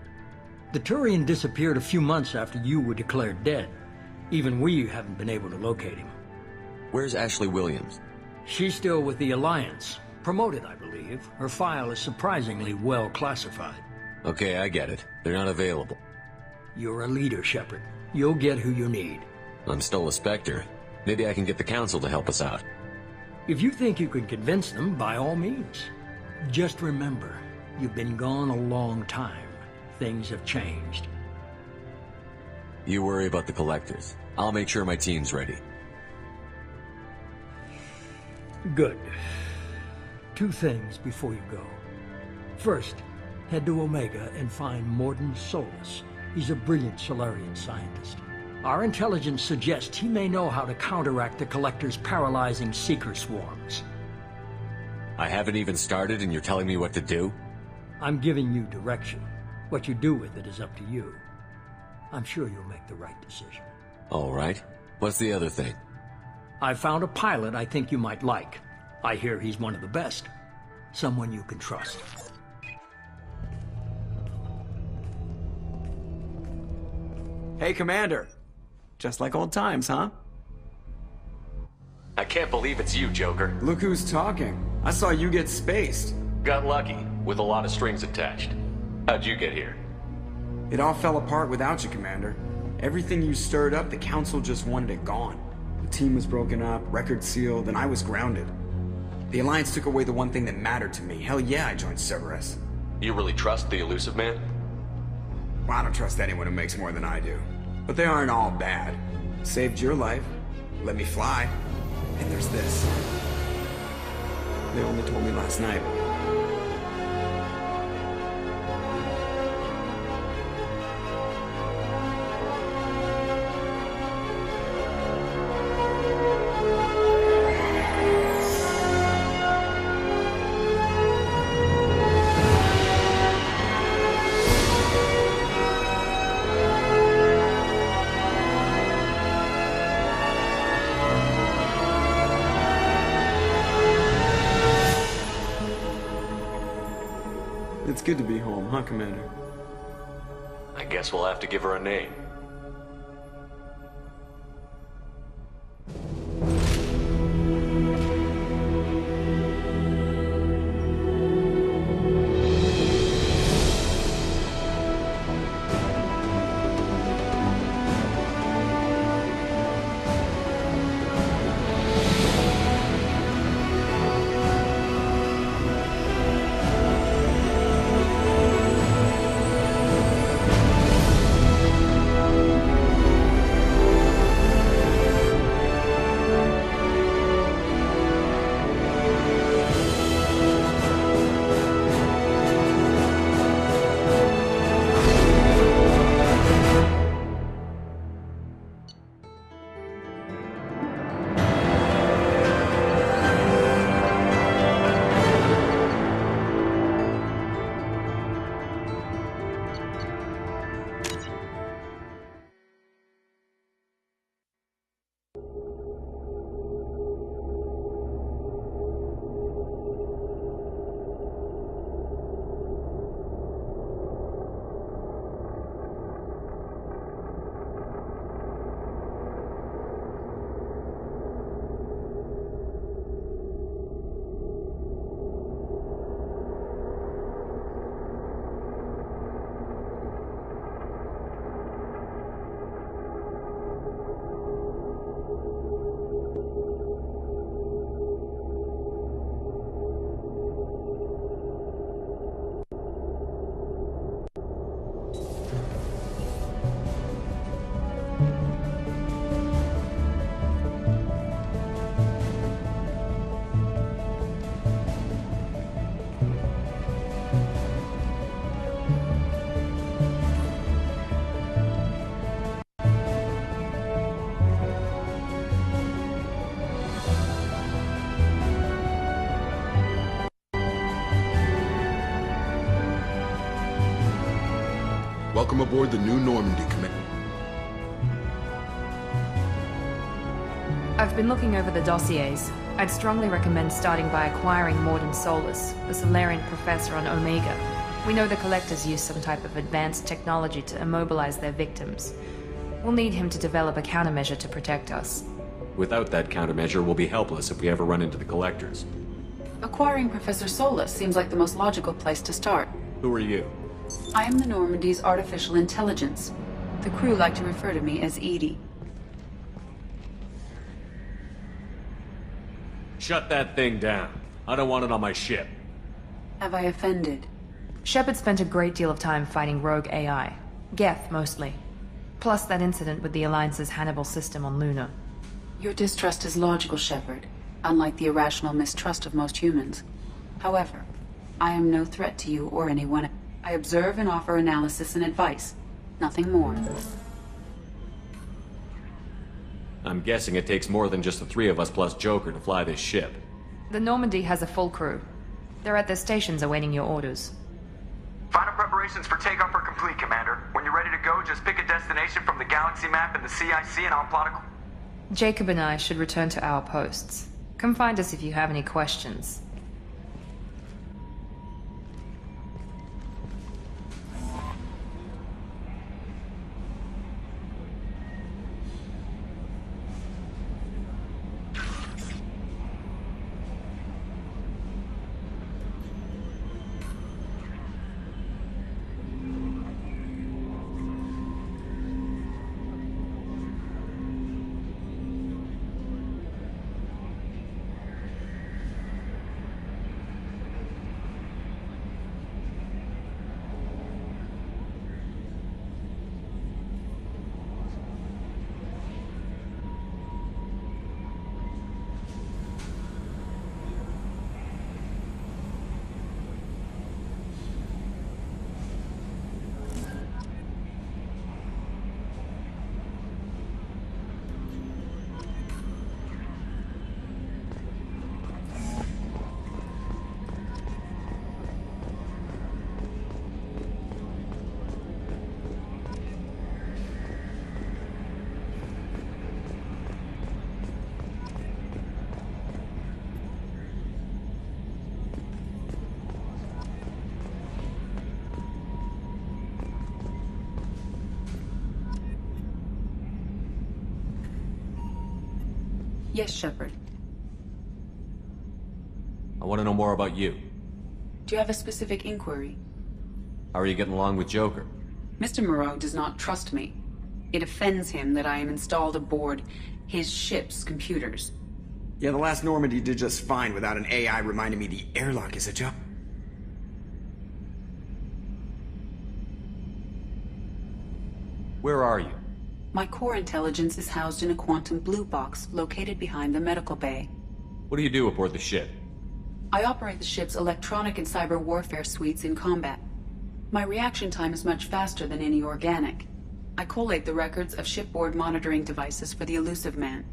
S2: The Turian disappeared a few months after you were declared dead. Even we haven't been able to locate him.
S10: Where's Ashley Williams?
S2: She's still with the Alliance. Promoted, I believe. Her file is surprisingly well classified.
S10: Okay, I get it. They're not available.
S2: You're a leader, Shepard. You'll get who you need.
S10: I'm still a Spectre. Maybe I can get the Council to help us out.
S2: If you think you can convince them, by all means. Just remember, you've been gone a long time. Things have changed.
S10: You worry about the Collectors. I'll make sure my team's ready.
S2: Good. 2 things before you go. First, head to Omega and find Mordin Solus. He's a brilliant Solarian scientist. Our intelligence suggests he may know how to counteract the Collector's paralyzing Seeker swarms.
S10: I haven't even started and you're telling me what to do?
S2: I'm giving you direction. What you do with it is up to you. I'm sure you'll make the right decision.
S10: All right. What's the other thing?
S2: I found a pilot I think you might like. I hear he's one of the best. Someone you can trust.
S3: Hey, Commander. Just like old times, huh?
S10: I can't believe it's you, Joker.
S3: Look who's talking. I saw you get spaced.
S10: Got lucky, with a lot of strings attached. How'd you get here?
S3: It all fell apart without you, Commander. Everything you stirred up, the Council just wanted it gone. The team was broken up, record sealed, and I was grounded. The Alliance took away the one thing that mattered to me. Hell yeah, I joined Cerberus.
S10: You really trust the Elusive Man?
S3: Well, I don't trust anyone who makes more than I do. But they aren't all bad. Saved your life, let me fly, and there's this. They only told me last night. It's good to be home, huh, Commander?
S10: I guess we'll have to give her a name.
S11: Welcome aboard the new Normandy, Commander.
S5: I've been looking over the dossiers. I'd strongly recommend starting by acquiring Morden Solus, the Solarian professor on Omega. We know the Collectors use some type of advanced technology to immobilize their victims. We'll need him to develop a countermeasure to protect us.
S10: Without that countermeasure, we'll be helpless if we ever run into the Collectors.
S16: Acquiring Professor Solus seems like the most logical place to start.
S10: Who are you?
S16: I am the Normandy's artificial intelligence. The crew like to refer to me as Edie.
S10: Shut that thing down. I don't want it on my ship.
S16: Have I offended?
S5: Shepard spent a great deal of time fighting rogue AI. Geth, mostly. Plus that incident with the Alliance's Hannibal system on Luna.
S16: Your distrust is logical, Shepard, unlike the irrational mistrust of most humans. However, I am no threat to you or anyone. I observe and offer analysis and advice. Nothing more.
S10: I'm guessing it takes more than just the three of us plus Joker to fly this ship.
S5: The Normandy has a full crew. They're at their stations awaiting your orders.
S17: Final preparations for takeoff are complete, Commander. When you're ready to go, just pick a destination from the galaxy map and the CIC and I'll plot a...
S5: Jacob and I should return to our posts. Come find us if you have any questions.
S16: Yes, Shepard.
S10: I want to know more about you.
S16: Do you have a specific inquiry?
S10: How are you getting along with Joker?
S16: Mr. Moreau does not trust me. It offends him that I am installed aboard his ship's computers.
S3: Yeah, the last Normandy did just fine without an AI reminding me the airlock is a joke.
S10: Where are you?
S16: My core intelligence is housed in a quantum blue box located behind the medical bay.
S10: What do you do aboard the ship?
S16: I operate the ship's electronic and cyber warfare suites in combat. My reaction time is much faster than any organic. I collate the records of shipboard monitoring devices for the Elusive Man.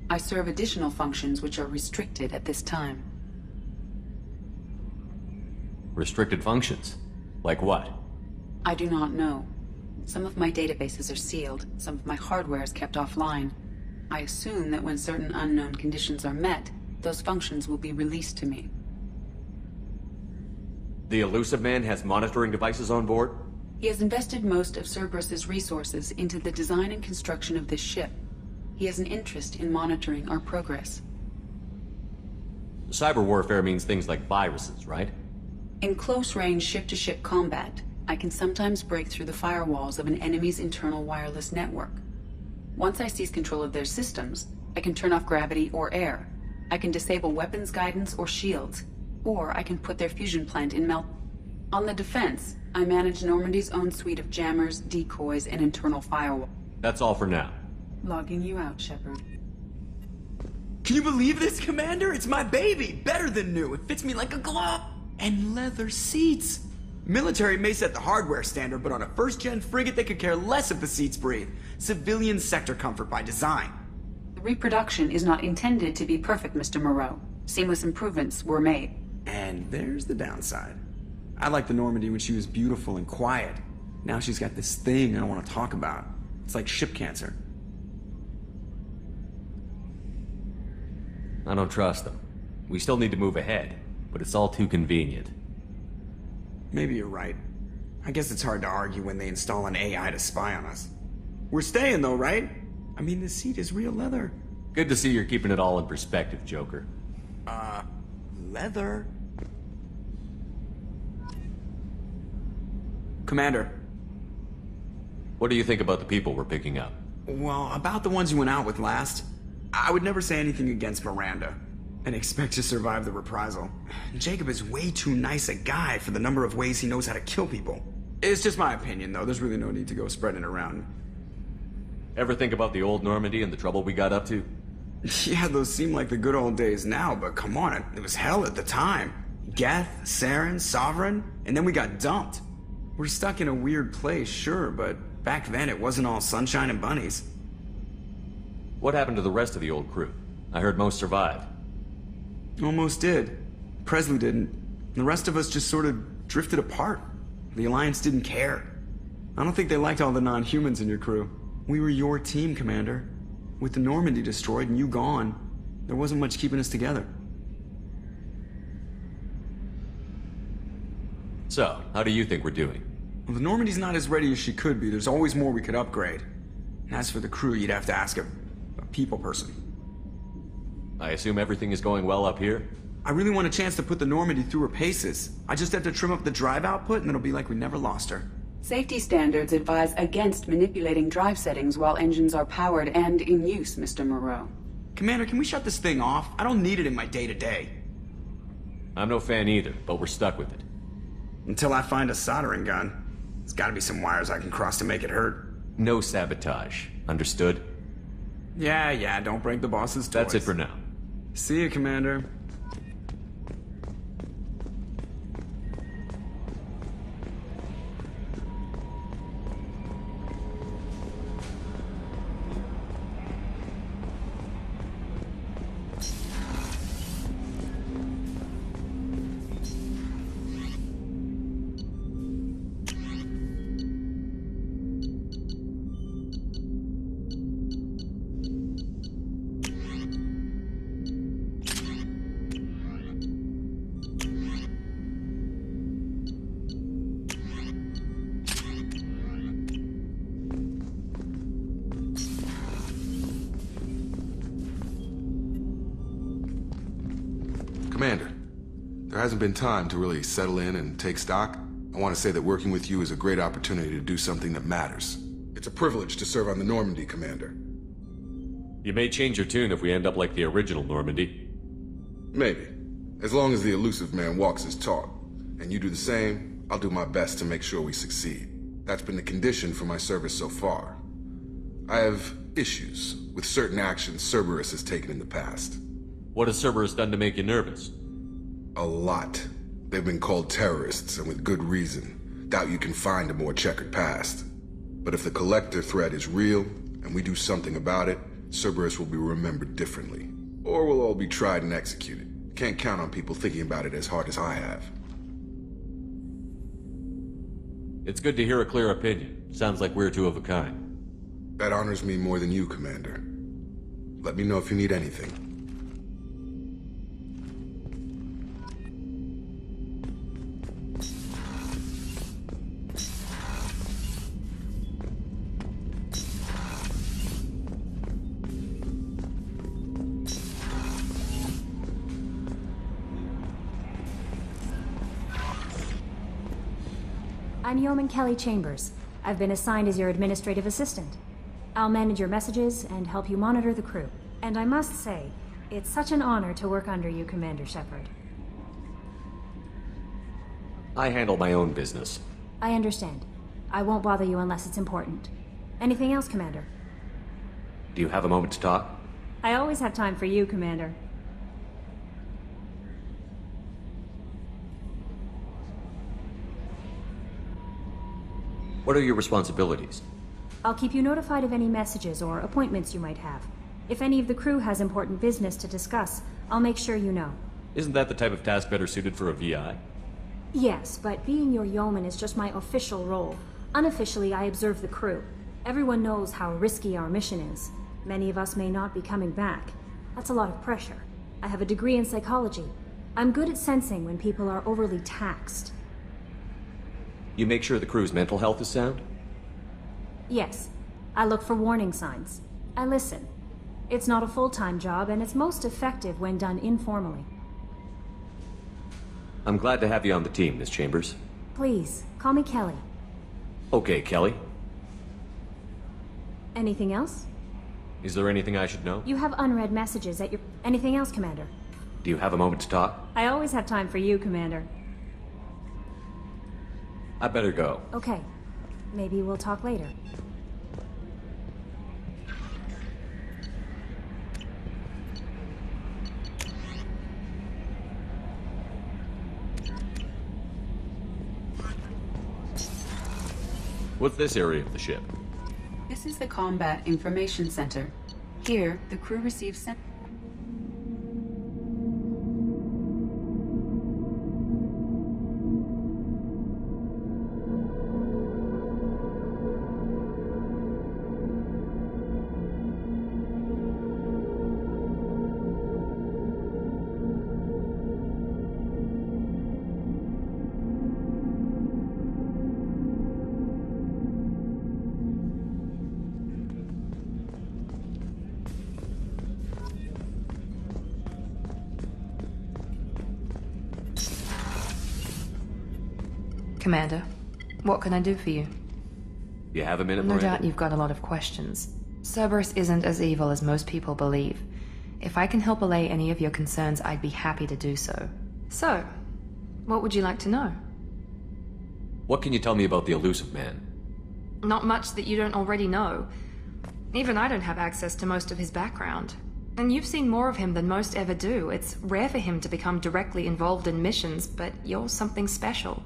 S16: I serve additional functions which are restricted at this time.
S10: Restricted functions? Like what?
S16: I do not know. Some of my databases are sealed, some of my hardware is kept offline. I assume that when certain unknown conditions are met, those functions will be released to me.
S10: The Elusive Man has monitoring devices on board?
S16: He has invested most of Cerberus's resources into the design and construction of this ship. He has an interest in monitoring our progress.
S10: Cyber warfare means things like viruses, right?
S16: In close-range ship-to-ship combat, I can sometimes break through the firewalls of an enemy's internal wireless network. Once I seize control of their systems, I can turn off gravity or air. I can disable weapons guidance or shields, or I can put their fusion plant in melt. On the defense, I manage Normandy's own suite of jammers, decoys, and internal firewall.
S10: That's all for now.
S16: Logging you out, Shepard.
S3: Can you believe this, Commander? It's my baby! Better than new. It fits me like a glove! And leather seats! Military may set the hardware standard, but on a first-gen frigate they could care less if the seats breathe. Civilian sector comfort by design.
S16: The reproduction is not intended to be perfect, Mr. Moreau. Seamless improvements were made.
S3: And there's the downside. I liked the Normandy when she was beautiful and quiet. Now she's got this thing I don't want to talk about. It's like ship cancer.
S10: I don't trust them. We still need to move ahead, but it's all too convenient.
S3: Maybe you're right. I guess it's hard to argue when they install an AI to spy on us. We're staying though, right? I mean, the seat is real leather.
S10: Good to see you're keeping it all in perspective, Joker.
S3: Leather? Commander.
S10: What do you think about the people we're picking up?
S3: Well, about the ones you went out with last, I would never say anything against Miranda and expect to survive the reprisal. Jacob is way too nice a guy for the number of ways he knows how to kill people. It's just my opinion, though. There's really no need to go spreading it around.
S10: Ever think about the old Normandy and the trouble we got up to?
S3: Yeah, those seem like the good old days now, but come on, it was hell at the time. Geth, Saren, Sovereign, and then we got dumped. We're stuck in a weird place, sure, but back then it wasn't all sunshine and bunnies.
S10: What happened to the rest of the old crew? I heard most survived.
S3: Almost did. Presley didn't. The rest of us just sort of drifted apart. The Alliance didn't care. I don't think they liked all the non-humans in your crew. We were your team, Commander. With the Normandy destroyed and you gone, there wasn't much keeping us together.
S10: So, how do you think we're doing?
S3: Well, the Normandy's not as ready as she could be. There's always more we could upgrade. And as for the crew, you'd have to ask a people person.
S10: I assume everything is going well up here?
S3: I really want a chance to put the Normandy through her paces. I just have to trim up the drive output and it'll be like we never lost her.
S16: Safety standards advise against manipulating drive settings while engines are powered and in use, Mr. Moreau.
S3: Commander, can we shut this thing off? I don't need it in my day-to-day.
S10: I'm no fan either, but we're stuck with it.
S3: Until I find a soldering gun. There's gotta be some wires I can cross to make it hurt.
S10: No sabotage. Understood?
S3: Yeah, don't break the boss's toys.
S10: That's it for now.
S3: See you, Commander.
S11: Commander, there hasn't been time to really settle in and take stock. I want to say that working with you is a great opportunity to do something that matters. It's a privilege to serve on the Normandy, Commander.
S10: You may change your tune if we end up like the original Normandy.
S11: Maybe. As long as the elusive man walks his talk, and you do the same, I'll do my best to make sure we succeed. That's been the condition for my service so far. I have issues with certain actions Cerberus has taken in the past.
S10: What has Cerberus done to make you nervous?
S11: A lot. They've been called terrorists, and with good reason. Doubt you can find a more checkered past. But if the Collector threat is real, and we do something about it, Cerberus will be remembered differently. Or we'll all be tried and executed. Can't count on people thinking about it as hard as I have.
S10: It's good to hear a clear opinion. Sounds like we're two of a kind.
S11: That honors me more than you, Commander. Let me know if you need anything.
S18: I'm Yeoman Kelly Chambers. I've been assigned as your administrative assistant. I'll manage your messages and help you monitor the crew. And I must say, it's such an honor to work under you, Commander Shepard.
S10: I handle my own business.
S18: I understand. I won't bother you unless it's important. Anything else, Commander?
S10: Do you have a moment to talk?
S18: I always have time for you, Commander.
S10: What are your responsibilities?
S18: I'll keep you notified of any messages or appointments you might have. If any of the crew has important business to discuss, I'll make sure you know.
S10: Isn't that the type of task better suited for a VI?
S18: Yes, but being your yeoman is just my official role. Unofficially, I observe the crew. Everyone knows how risky our mission is. Many of us may not be coming back. That's a lot of pressure. I have a degree in psychology. I'm good at sensing when people are overly taxed.
S10: You make sure the crew's mental health is sound?
S18: Yes. I look for warning signs. I listen. It's not a full-time job, and it's most effective when done informally.
S10: I'm glad to have you on the team, Miss Chambers.
S18: Please, call me Kelly.
S10: Okay, Kelly.
S18: Anything else?
S10: Is there anything I should know?
S18: You have unread messages at your... Anything else, Commander?
S10: Do you have a moment to talk?
S18: I always have time for you, Commander.
S10: I better go.
S18: Okay. Maybe we'll talk later.
S10: What's this area of the ship?
S16: This is the Combat Information Center. Here, the crew receives
S5: Commander, what can I do for you?
S10: You have a minute,
S5: No
S10: Miranda?
S5: doubt you've got a lot of questions. Cerberus isn't as evil as most people believe. If I can help allay any of your concerns, I'd be happy to do so. So, what would you like to know?
S10: What can you tell me about the elusive man?
S1: Not much that you don't already know. Even I don't have access to most of his background. And you've seen more of him than most ever do. It's rare for him to become directly involved in missions, but you're something special.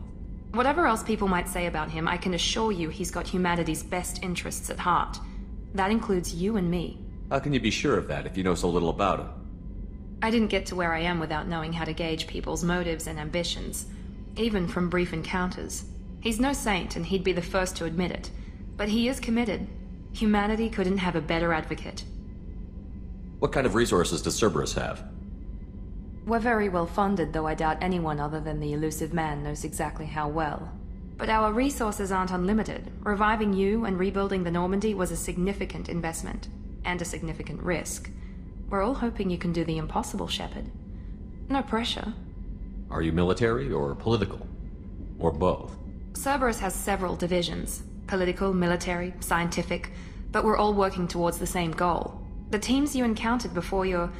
S1: Whatever else people might say about him, I can assure you he's got humanity's best interests at heart. That includes you and me.
S10: How can you be sure of that if you know so little about him?
S1: I didn't get to where I am without knowing how to gauge people's motives and ambitions, even from brief encounters. He's no saint, and he'd be the first to admit it. But he is committed. Humanity couldn't have a better advocate.
S10: What kind of resources does Cerberus have?
S5: We're very well funded, though I doubt anyone other than the elusive man knows exactly how well.
S1: But our resources aren't unlimited. Reviving you and rebuilding the Normandy was a significant investment, and a significant risk. We're all hoping you can do the impossible, Shepard. No pressure.
S10: Are you military or political? Or both?
S1: Cerberus has several divisions. Political, military, scientific, but we're all working towards the same goal. The teams you encountered before your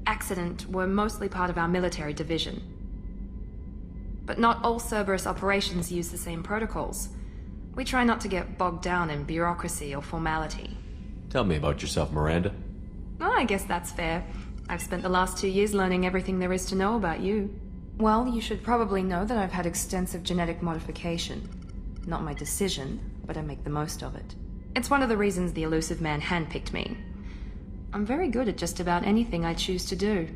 S1: accident were mostly part of our military division. But not all Cerberus operations use the same protocols. We try not to get bogged down in bureaucracy or formality.
S10: Tell me about yourself, Miranda.
S1: Oh, I guess that's fair. I've spent the last 2 years learning everything there is to know about you.
S5: Well, you should probably know that I've had extensive genetic modification. Not my decision, but I make the most of it.
S1: It's one of the reasons the elusive man handpicked me. I'm very good at just about anything I choose to do.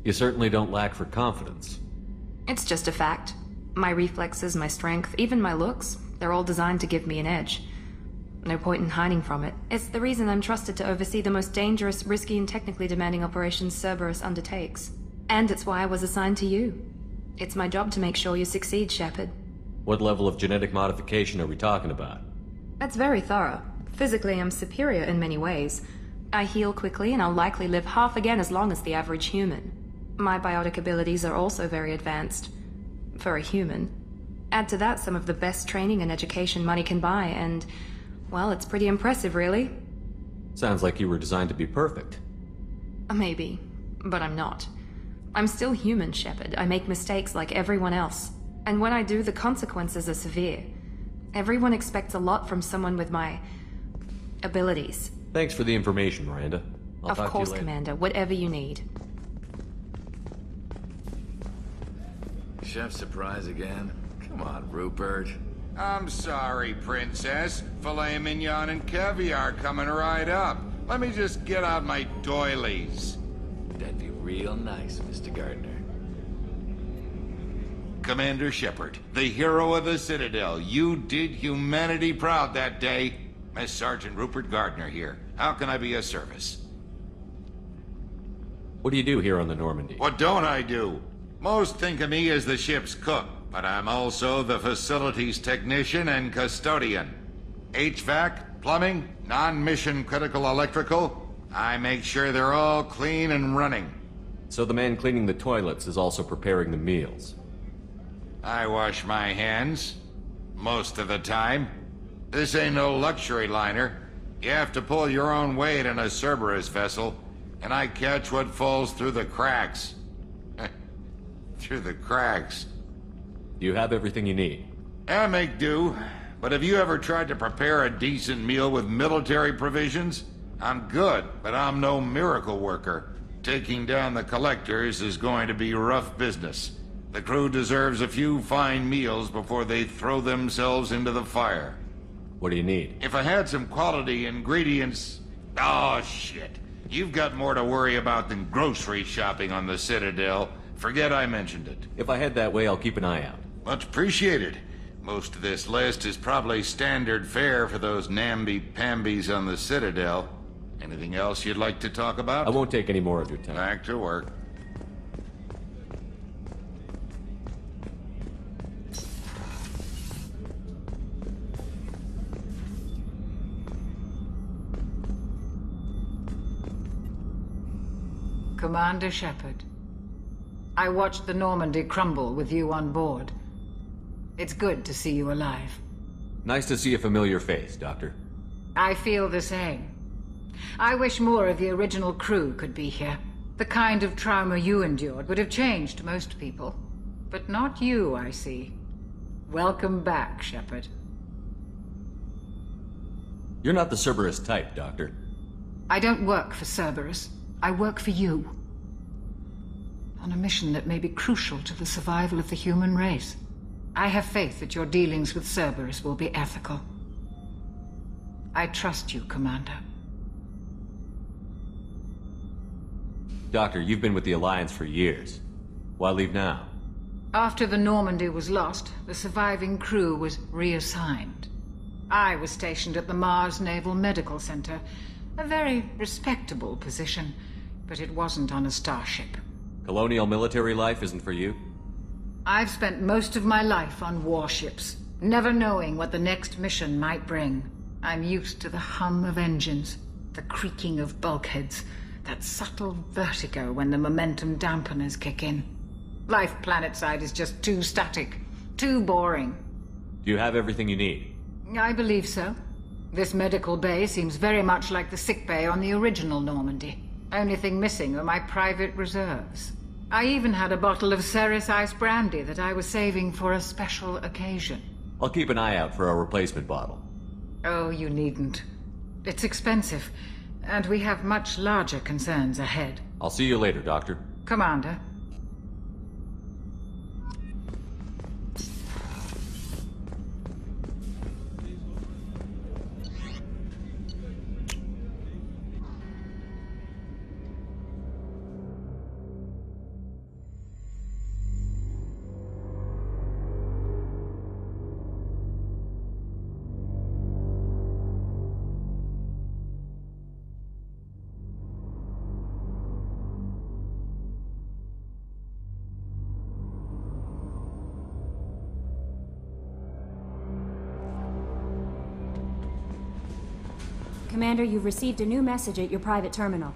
S10: You certainly don't lack for confidence.
S1: It's just a fact. My reflexes, my strength, even my looks, they're all designed to give me an edge. No point in hiding from it. It's the reason I'm trusted to oversee the most dangerous, risky, and technically demanding operations Cerberus undertakes. And it's why I was assigned to you. It's my job to make sure you succeed, Shepard.
S10: What level of genetic modification are we talking about?
S1: That's very thorough. Physically, I'm superior in many ways. I heal quickly, and I'll likely live half again as long as the average human. My biotic abilities are also very advanced. For a human. Add to that some of the best training and education money can buy, and, well, it's pretty impressive, really.
S10: Sounds like you were designed to be perfect.
S1: Maybe, but I'm not. I'm still human, Shepard. I make mistakes like everyone else. And when I do, the consequences are severe. Everyone expects a lot from someone with my abilities.
S10: Thanks for the information, Miranda. I'll talk to you
S1: Of course,
S10: later.
S1: Commander. Whatever you need.
S19: Chef surprise again? Come on, Rupert.
S20: I'm sorry, Princess. Filet mignon and caviar coming right up. Let me just get out my doilies.
S19: That'd be real nice, Mr. Gardner.
S20: Commander Shepard, the hero of the Citadel. You did humanity proud that day. Mess Sergeant Rupert Gardner here. How can I be of service?
S10: What do you do here on the Normandy?
S20: What don't I do? Most think of me as the ship's cook, but I'm also the facilities technician and custodian. HVAC, plumbing, non-mission critical electrical. I make sure they're all clean and running.
S10: So the man cleaning the toilets is also preparing the meals.
S20: I wash my hands. Most of the time. This ain't no luxury liner. You have to pull your own weight in a Cerberus vessel, and I catch what falls through the cracks. Through the cracks.
S10: You have everything you need.
S20: I make do. But have you ever tried to prepare a decent meal with military provisions? I'm good, but I'm no miracle worker. Taking down the collectors is going to be rough business. The crew deserves a few fine meals before they throw themselves into the fire.
S10: What do you need?
S20: If I had some quality ingredients... Oh, shit. You've got more to worry about than grocery shopping on the Citadel. Forget I mentioned it.
S10: If I head that way, I'll keep an eye out.
S20: Much appreciated. Most of this list is probably standard fare for those namby-pambies on the Citadel. Anything else you'd like to talk about?
S10: I won't take any more of your time.
S20: Back to work.
S21: Commander Shepard, I watched the Normandy crumble with you on board. It's good to see you alive.
S10: Nice to see a familiar face, Doctor.
S21: I feel the same. I wish more of the original crew could be here. The kind of trauma you endured would have changed most people. But not you, I see. Welcome back, Shepard.
S10: You're not the Cerberus type, Doctor.
S21: I don't work for Cerberus. I work for you. On a mission that may be crucial to the survival of the human race. I have faith that your dealings with Cerberus will be ethical. I trust you, Commander.
S10: Doctor, you've been with the Alliance for years. Why leave now?
S21: After the Normandy was lost, the surviving crew was reassigned. I was stationed at the Mars Naval Medical Center. A very respectable position, but it wasn't on a starship.
S10: Colonial military life isn't for you?
S21: I've spent most of my life on warships, never knowing what the next mission might bring. I'm used to the hum of engines, the creaking of bulkheads, that subtle vertigo when the momentum dampeners kick in. Life planetside is just too static, too boring.
S10: Do you have everything you need?
S21: I believe so. This medical bay seems very much like the sick bay on the original Normandy. Only thing missing are my private reserves. I even had a bottle of Ceres Ice Brandy that I was saving for a special occasion.
S10: I'll keep an eye out for a replacement bottle.
S21: Oh, you needn't. It's expensive, and we have much larger concerns ahead.
S10: I'll see you later, Doctor.
S21: Commander.
S18: Commander, you've received a new message at your private terminal.